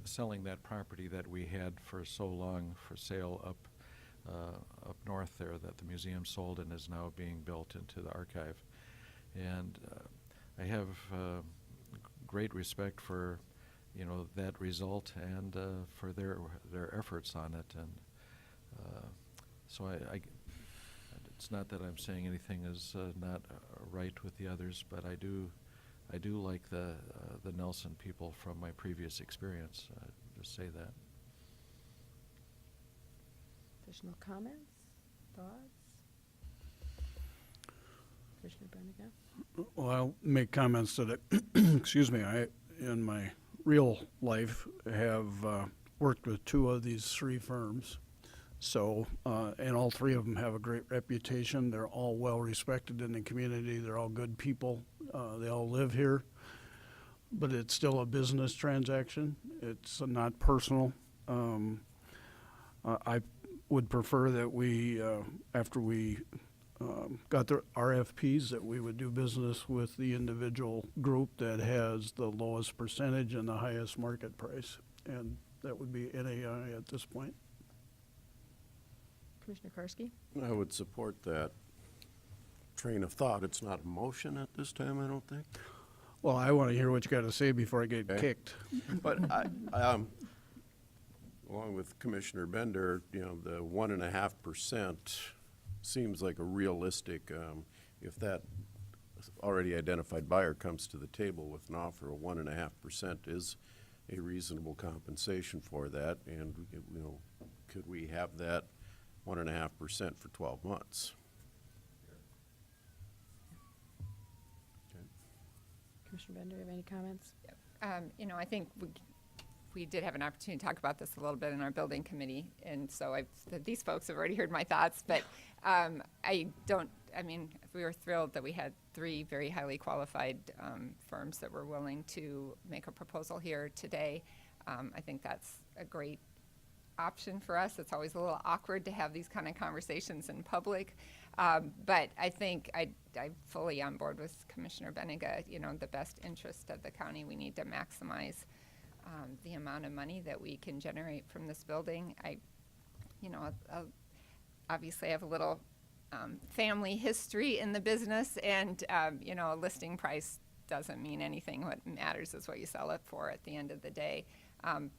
selling that property that we had for so long for sale up north there that the museum sold and is now being built into the archive. And I have great respect for, you know, that result and for their efforts on it. And so it's not that I'm saying anything is not right with the others, but I do like the Nelson people from my previous experience. Just say that. Additional comments, thoughts? Commissioner Bendigo? Well, I'll make comments that, excuse me, I, in my real life, have worked with 2 of these 3 firms. So, and all 3 of them have a great reputation. They're all well respected in the community. They're all good people. They all live here. But it's still a business transaction. It's not personal. I would prefer that we, after we got the RFPs, that we would do business with the individual group that has the lowest percentage and the highest market price. And that would be NAI at this point. Commissioner Karski? I would support that train of thought. It's not a motion at this time, I don't think. Well, I want to hear what you got to say before I get Okay. kicked. But along with Commissioner Bender, you know, the 1.5% seems like a realistic, if that already identified buyer comes to the table with an offer of 1.5% is a reasonable compensation for that. And, you know, could we have that 1.5% for 12 months? Commissioner Bender, have any comments? You know, I think we did have an opportunity to talk about this a little bit in our building committee, and so these folks have already heard my thoughts, but we were thrilled that we had 3 very highly qualified firms that were willing to make a proposal here today. I think that's a great option for us. It's always a little awkward to have these kind of conversations in public. But I think I'm fully on board with Commissioner Benega. You know, the best interest of the county, we need to maximize the amount of money that we can generate from this building. Obviously I have a little family history in the business, and you know, a listing price doesn't mean anything. What matters is what you sell it for at the end of the day.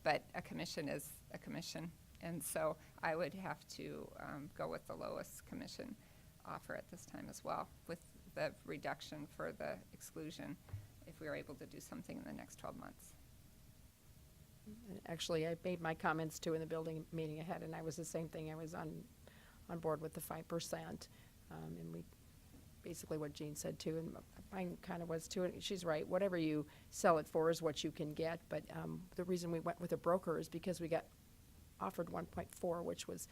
But a commission is a commission, and so I would have to go with the lowest commission offer at this time as well, with the reduction for the exclusion if we were able to do something in the next 12 months. And actually, I made my comments too in the building meeting ahead, and I was the same thing. I was on board with the 5%. And we, basically what Jean said too, and mine kind of was too, and she's right. Whatever you sell it for is what you can get, but the reason we went with a broker is because we got offered 1.4, which was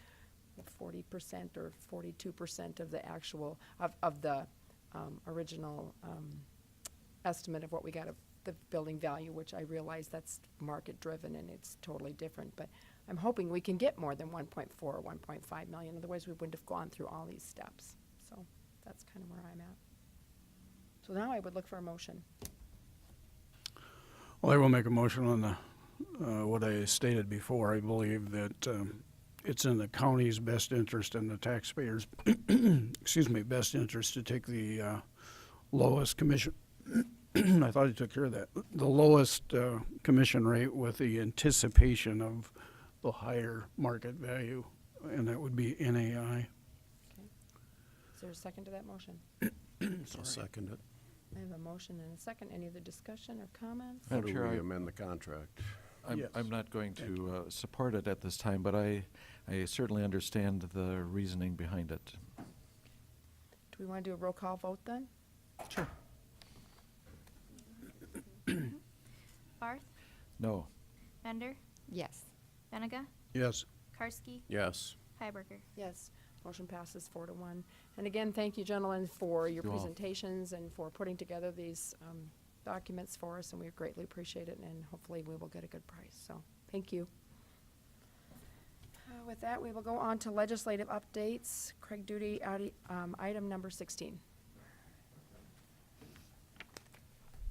40% or 42% of the actual, of the original estimate of what we got of the building value, which I realize that's market driven and it's totally different, but I'm hoping we can get more than 1.4 or 1.5 million, otherwise we wouldn't have gone through all these steps. So that's kind of where I'm at. So now I would look for a motion. Well, I will make a motion on the, what I stated before. I believe that it's in the county's best interest and the taxpayers, excuse me, best interest to take the lowest commission. I thought he took care of that. The lowest commission rate with the anticipation of the higher market value, and that would be NAI. Is there a second to that motion? I'll second it. I have a motion and a second. Any other discussion or comments? How do Chair, we I- amend the contract? Yes. I'm not going to support it at this time, but I certainly understand the reasoning behind it. Do we want to do a roll call vote then? Sure. Barth, No. Bender, Yes. Benega, Yes. Karski, Yes. Heiberger. Yes. Motion passes 4-1. And again, thank you, gentlemen, for your You all. presentations and for putting together these documents for us, and we greatly appreciate it, and hopefully we will get a good price. So, thank you. With that, we will go on to legislative updates. Craig Duty, item number 16.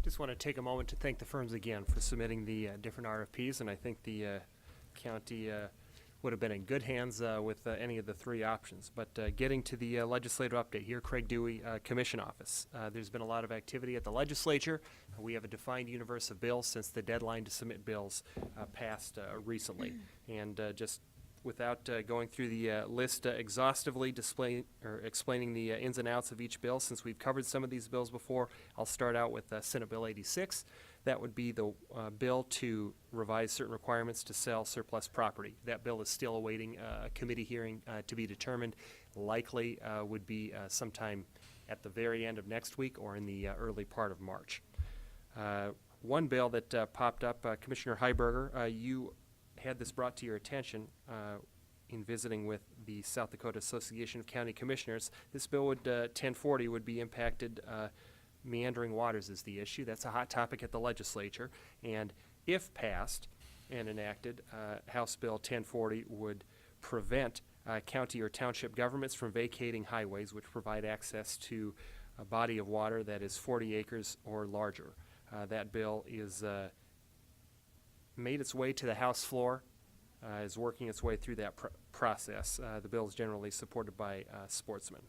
Just want to take a moment to thank the firms again for submitting the different RFPs, and I think the county would have been in good hands with any of the three options. But getting to the legislative update here, Craig Dewey, Commission Office. There's been a lot of activity at the legislature. We have a defined universe of bills since the deadline to submit bills passed recently. And just without going through the list exhaustively explaining the ins and outs of each bill, since we've covered some of these bills before, I'll start out with Senate Bill 86. That would be the bill to revise certain requirements to sell surplus property. That bill is still awaiting a committee hearing to be determined. Likely would be sometime at the very end of next week or in the early part of March. One bill that popped up, Commissioner Heiberger, you had this brought to your attention in visiting with the South Dakota Association of County Commissioners. This bill would 1040 would be impacted. Meandering waters is the issue. That's a hot topic at the legislature, and if passed and enacted, House Bill 1040 would prevent county or township governments from vacating highways which provide access to a body of water that is 40 acres or larger. That bill is made its way to the House floor, is working its way through that process. The bill is generally supported by sportsmen.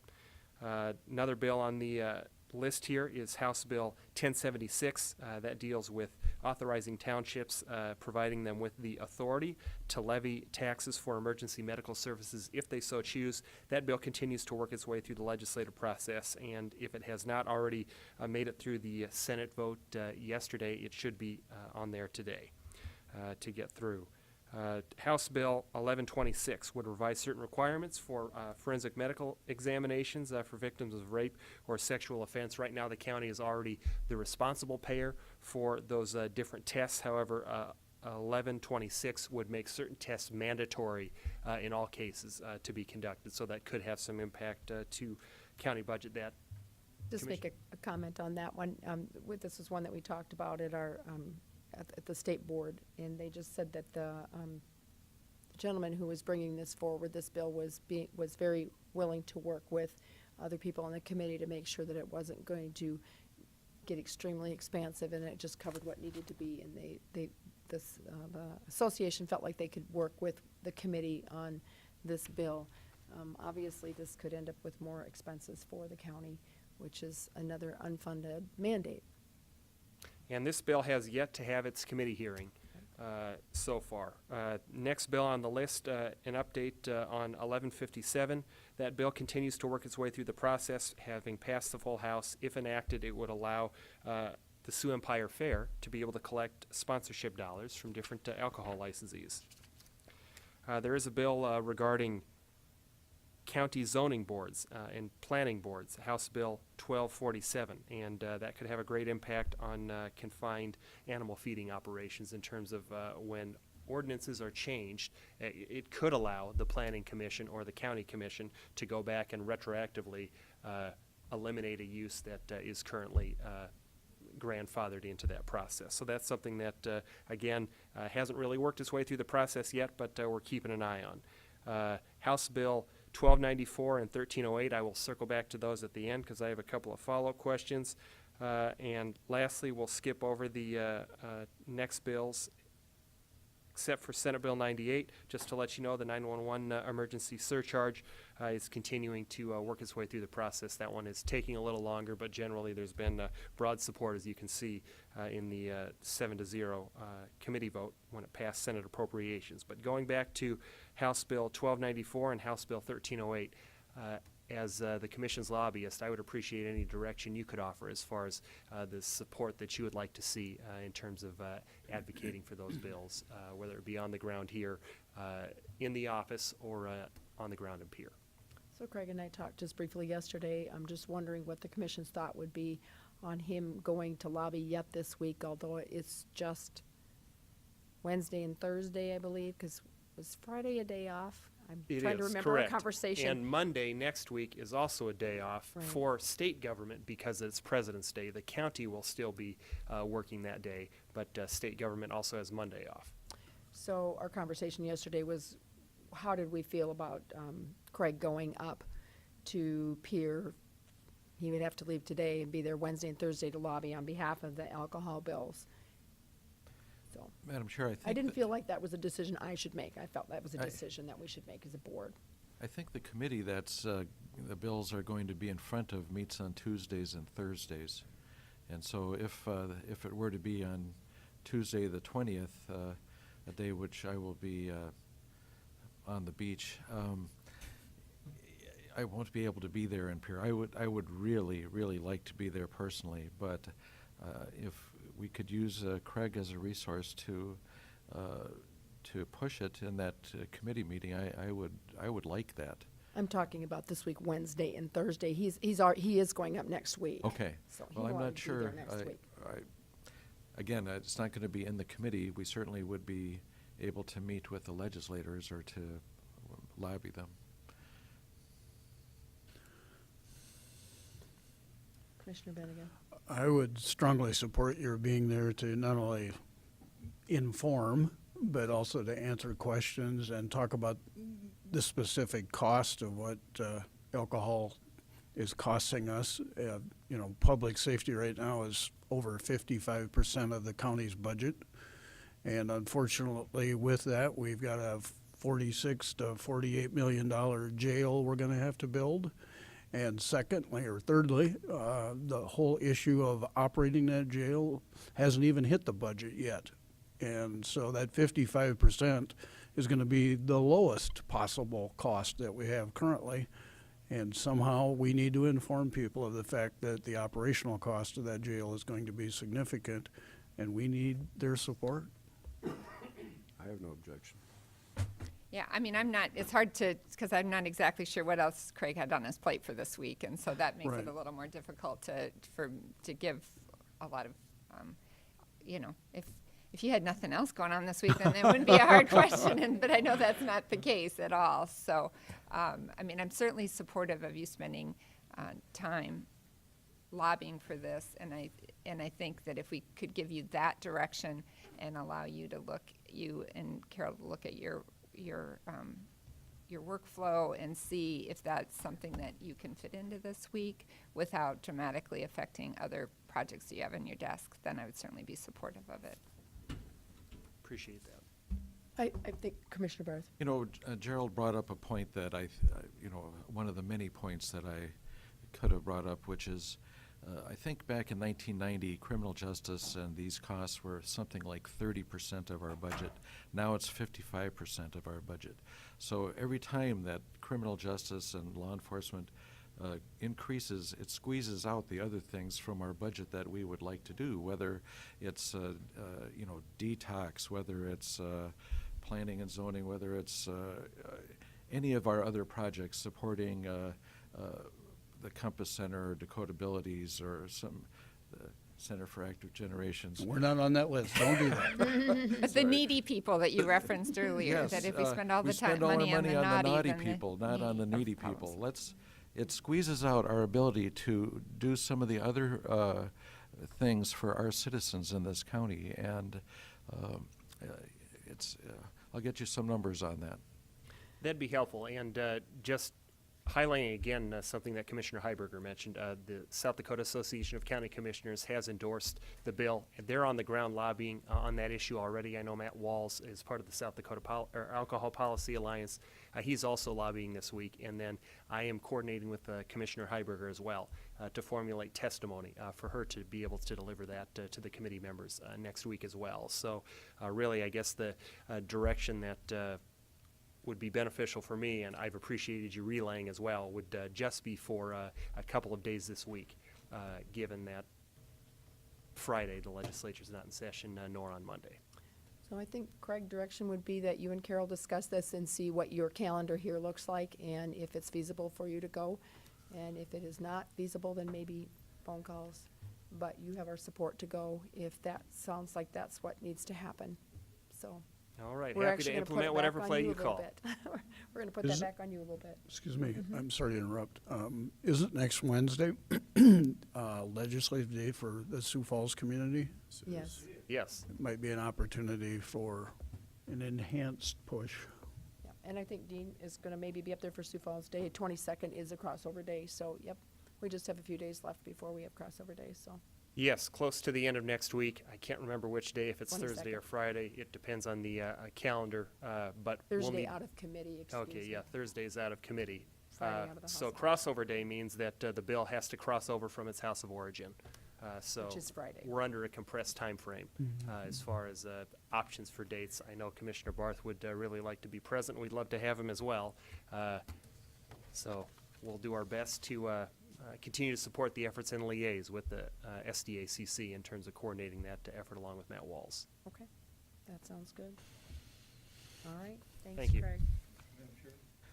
Another bill on the list here is House Bill 1076. That deals with authorizing townships, providing them with the authority to levy taxes for emergency medical services if they so choose. That bill continues to work its way through the legislative process, and if it has not already made it through the Senate vote yesterday, it should be on there today to get through. House Bill 1126 would revise certain requirements for forensic medical examinations for victims of rape or sexual offense. Right now, the county is already the responsible payer for those different tests. However, 1126 would make certain tests mandatory in all cases to be conducted, so that could have some impact to county budget. That Just make a comment on that one. This is one that we talked about at our at the state board, and they just said that the gentleman who was bringing this forward, this bill, was very willing to work with other people on the committee to make sure that it wasn't going to get extremely expansive, and it just covered what needed to be. And the association felt like they could work with the committee on this bill. Obviously, this could end up with more expenses for the county, which is another unfunded mandate. And this bill has yet to have its committee hearing. so far. Next bill on the list, an update on 1157. That bill continues to work its way through the process, having passed the full House. If enacted, it would allow the Sioux Empire Fair to be able to collect sponsorship dollars from different alcohol licensees. There is a bill regarding county zoning boards and planning boards, House Bill 1247, and that could have a great impact on confined animal feeding operations in terms of when ordinances are changed. It could allow the Planning Commission or the County Commission to go back and retroactively eliminate a use that is currently grandfathered into that process. So that's something that, again, hasn't really worked its way through the process yet, but we're keeping an eye on. House Bill 1294 and 1308, I will circle back to those at the end because I have a couple of follow-up questions. And lastly, we'll skip over the next bills, except for Senate Bill 98. Just to let you know, the 911 emergency surcharge is continuing to work its way through the process. That one is taking a little longer, but generally there's been broad support, as you can see, in the 7-0 committee vote when it passed Senate appropriations. But going back to House Bill 1294 and House Bill 1308, as the Commission's lobbyist, I would appreciate any direction you could offer as far as the support that you would like to see in terms of advocating for those bills, whether it be on the ground here in the office or on the ground in Pierre. So Craig and I talked just briefly yesterday. I'm just wondering what the commission's thought would be on him going to lobby yet this week, although it's just Wednesday and Thursday, I believe, because was Friday a day off? I'm trying to remember our conversation. And Monday next week is also a day off Right. for state government because it's President's Day. The county will still be working that day, but state government also has Monday off. So our conversation yesterday was, how did we feel about Craig going up to Pierre? He would have to leave today and be there Wednesday and Thursday to lobby on behalf of the alcohol bills. So, Madam Chair, I think I didn't that- feel like that was a decision I should make. I felt that was a decision that we should make as a board. I think the committee that's, the bills are going to be in front of meets on Tuesdays and Thursdays. And so if it were to be on Tuesday the 20th, a day which I will be on the beach, I won't be able to be there in Pierre. I would really, really like to be there personally, but if we could use Craig as a resource to push it in that committee meeting, I would like that. I'm talking about this week, Wednesday and Thursday. He is going up next week. Okay. So Well, he'll I'm already not be sure. there next week. Again, it's not going to be in the committee. We certainly would be able to meet with the legislators or to lobby them. Commissioner Bennigan. I would strongly support your being there to not only inform, but also to answer questions and talk about the specific cost of what alcohol is costing us. You know, public safety right now is over 55% of the county's budget. And unfortunately with that, we've got a $46 to $48 million jail we're gonna have to build. And secondly, or thirdly, the whole issue of operating that jail hasn't even hit the budget yet. And so that 55% is going to be the lowest possible cost that we have currently. And somehow we need to inform people of the fact that the operational cost of that jail is going to be significant, and we need their support. I have no objection. Yeah, I mean, it's hard to, because I'm not exactly sure what else Craig had on his plate for this week, and so that makes Right. it a little more difficult to give a lot of, you know, if you had nothing else going on this week, then it wouldn't be a hard question, but I know that's not the case at all. So, I mean, I'm certainly supportive of you spending time lobbying for this, and I think that if we could give you that direction and allow you and Carol to look at your workflow and see if that's something that you can fit into this week without dramatically affecting other projects that you have on your desk, then I would certainly be supportive of it. Appreciate that. I think Commissioner Barth. You know, Gerald brought up a point that one of the many points that I could have brought up, which is I think back in 1990, criminal justice and these costs were something like 30% of our budget. Now it's 55% of our budget. So every time that criminal justice and law enforcement increases, it squeezes out the other things from our budget that we would like to do, whether it's detox, whether it's planning and zoning, whether it's any of our other projects supporting the Compass Center or Dakota Abilities or some Center for Active Generations. We're not on that list. Don't do that. But the needy people that you referenced earlier, that if we spend all the time, money on the naughty, then people, not on the needy people. It squeezes out our ability to do some of the other things for our citizens in this county, and I'll get you some numbers on that. That'd be helpful, and just highlighting again something that Commissioner Heiberger mentioned, the South Dakota Association of County Commissioners has endorsed the bill, and they're on the ground lobbying on that issue already. I know Matt Walls is part of the South Dakota Alcohol Policy Alliance. He's also lobbying this week, and then I am coordinating with Commissioner Heiberger as well to formulate testimony for her to be able to deliver that to the committee members next week as well. So really, I guess the direction that would be beneficial for me, and I've appreciated you relaying as well, would just be for a couple of days this week, given that Friday the legislature's not in session, nor on Monday. So I think, Craig, direction would be that you and Carol discuss this and see what your calendar here looks like and if it's feasible for you to go. And if it is not feasible, then maybe phone calls. But you have our support to go if that sounds like that's what needs to happen. So. All right, We're happy actually to gonna put implement it whatever back on play you you a little call. bit. We're going to put that back on you a little bit. Excuse me, Mhm. I'm sorry to interrupt. Isn't next Wednesday legislative day for the Sioux Falls community? Yes. Yes. It might be an opportunity for an enhanced push. Yeah. And I think Dean is going to maybe be up there for Sioux Falls Day. 22nd is a crossover day, so yep. We just have a few days left before we have crossover days, so. Yes, close to the end of next week. I can't remember which day, if it's 22nd. Thursday or Friday. It depends on the calendar, but we'll Thursday meet- out of committee, excuse Okay, me. yeah, Thursday's out of committee. Friday out of the So House of crossover day means that the bill has to cross over from its house of origin. So Which is Friday. we're under a compressed time frame as far as options for dates. I know Commissioner Barth would really like to be present. We'd love to have him as well. So we'll do our best to continue to support the efforts and liaise with the SDACC in terms of coordinating that effort along with Matt Walls. Okay, that sounds good. All right, Thank thanks, you. Craig.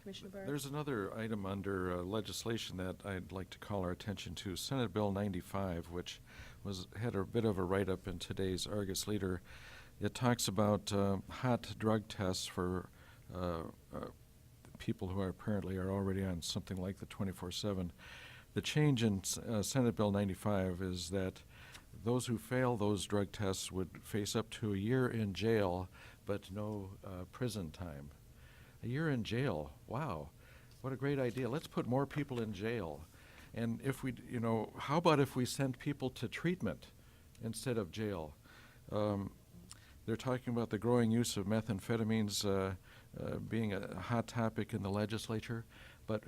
Commissioner Barth? There's another item under legislation that I'd like to call our attention to, Senate Bill 95, which had a bit of a write-up in today's Argus Leader. It talks about hot drug tests for people who apparently are already on something like the 24/7. The change in Senate Bill 95 is that those who fail those drug tests would face up to a year in jail, but no prison time. A year in jail, wow, what a great idea. Let's put more people in jail. And if we, how about if we send people to treatment instead of jail? They're talking about the growing use of methamphetamines being a hot topic in the legislature, but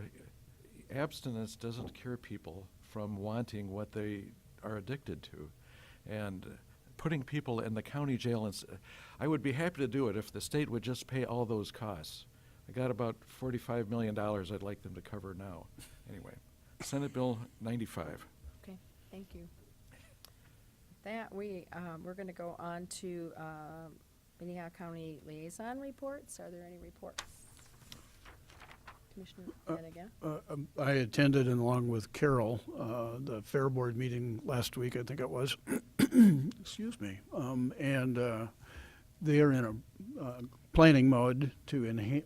abstinence doesn't cure people from wanting what they are addicted to. And putting people in the county jail, I would be happy to do it if the state would just pay all those costs. I got about $45 million I'd like them to cover now. Anyway, Senate Bill 95. Okay, thank you. With that, we're going to go on to Minnehaha County Liaison Reports. Are there any reports? Commissioner Benega? I attended, and along with Carol, the Fair Board meeting last week, I think it was. Excuse me. And they are in a planning mode to,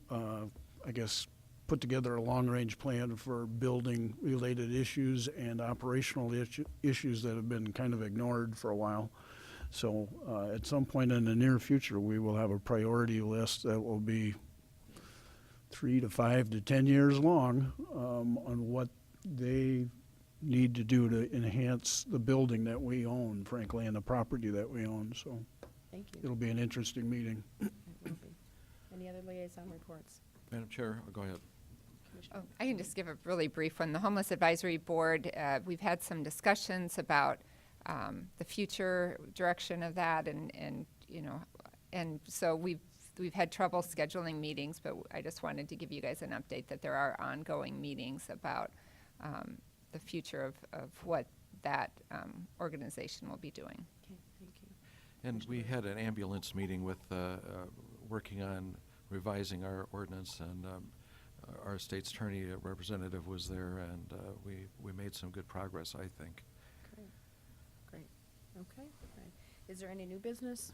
I guess, put together a long-range plan for building-related issues and operational issues that have been kind of ignored for a while. So at some point in the near future, we will have a priority list that will be 3 to 5 to 10 years long on what they need to do to enhance the building that we own, frankly, and the property that we own. So Thank you. it'll be an interesting meeting. It will be. Any other liaison reports? Madam Chair, go ahead. Oh, I can just give a really brief one. The Homeless Advisory Board, we've had some discussions about the future direction of that, and you know, and so we've had trouble scheduling meetings, but I just wanted to give you guys an update that there are ongoing meetings about the future of what that organization will be doing. Okay, thank you. And we had an ambulance meeting with, working on revising our ordinance, and our state's attorney representative was there, and we made some good progress, I think. Great, great, okay. Right. Is there any new business?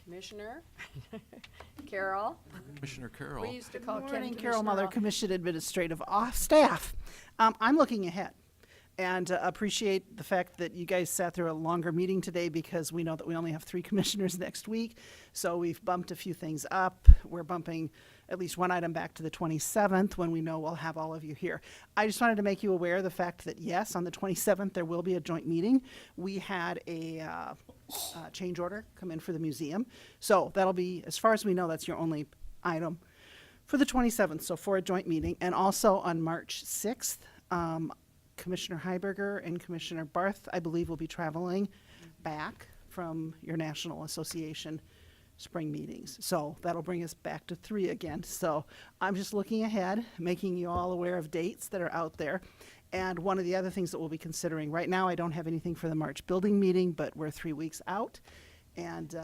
Commissioner? Carol? Commissioner Carroll. We used to call Good Ken morning, Carol Commissioner Muller, Al- Commission Administrative Staff. I'm looking ahead and appreciate the fact that you guys sat through a longer meeting today because we know that we only have 3 commissioners next week. So we've bumped a few things up. We're bumping at least one item back to the 27th when we know we'll have all of you here. I just wanted to make you aware of the fact that, yes, on the 27th, there will be a joint meeting. We had a change order come in for the museum. So that'll be, as far as we know, that's your only item for the 27th, so for a joint meeting. And also on March 6th, Commissioner Heiberger and Commissioner Barth, I believe, will be traveling back from your National Association spring meetings. So that'll bring us back to 3 again. So I'm just looking ahead, making you all aware of dates that are out there. And one of the other things that we'll be considering, right now I don't have anything for the March building meeting, but we're 3 weeks out, and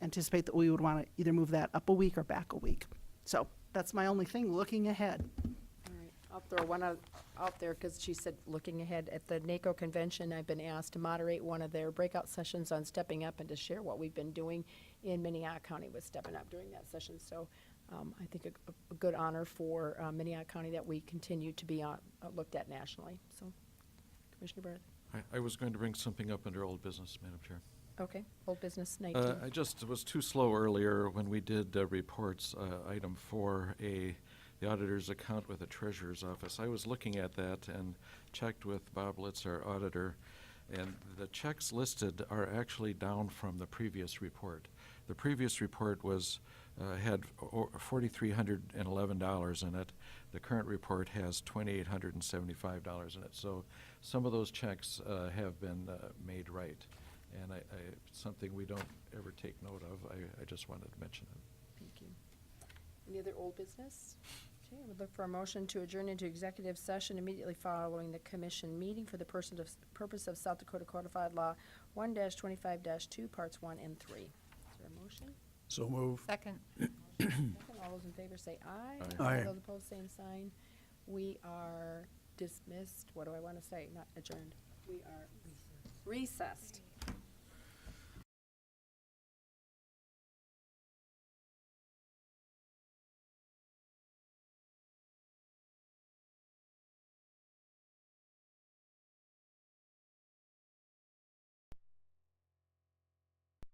anticipate that we would want to either move that up a week or back a week. So that's my only thing, looking ahead. All right, I'll throw one out there because she said looking ahead at the NACO convention. I've been asked to moderate one of their breakout sessions on stepping up and to share what we've been doing in Minnehaha County with stepping up during that session. So I think a good honor for Minnehaha County that we continue to be looked at nationally. So, Commissioner Barth. I was going to bring something up under old business, Madam Chair. Okay, old business 19. I just was too slow earlier when we did reports, item 4A, the auditor's account with the treasurer's office. I was looking at that and checked with Bob Litz, our auditor, and the checks listed are actually down from the previous report. The previous report was had $4,311 in it. The current report has $2,875 in it. So some of those checks have been made right. And something we don't ever take note of. I just wanted to mention it. Thank you. Any other old business? Okay, I would look for a motion to adjourn into executive session immediately following the commission meeting for the purpose of South Dakota Codified Law 1-25-2, Parts 1 and 3. Is there a motion? So move. Second. Second. All those in favor say aye. Aye. Aye. Those opposed, same sign. We are dismissed. What do I want to say? Not adjourned. We are recessed.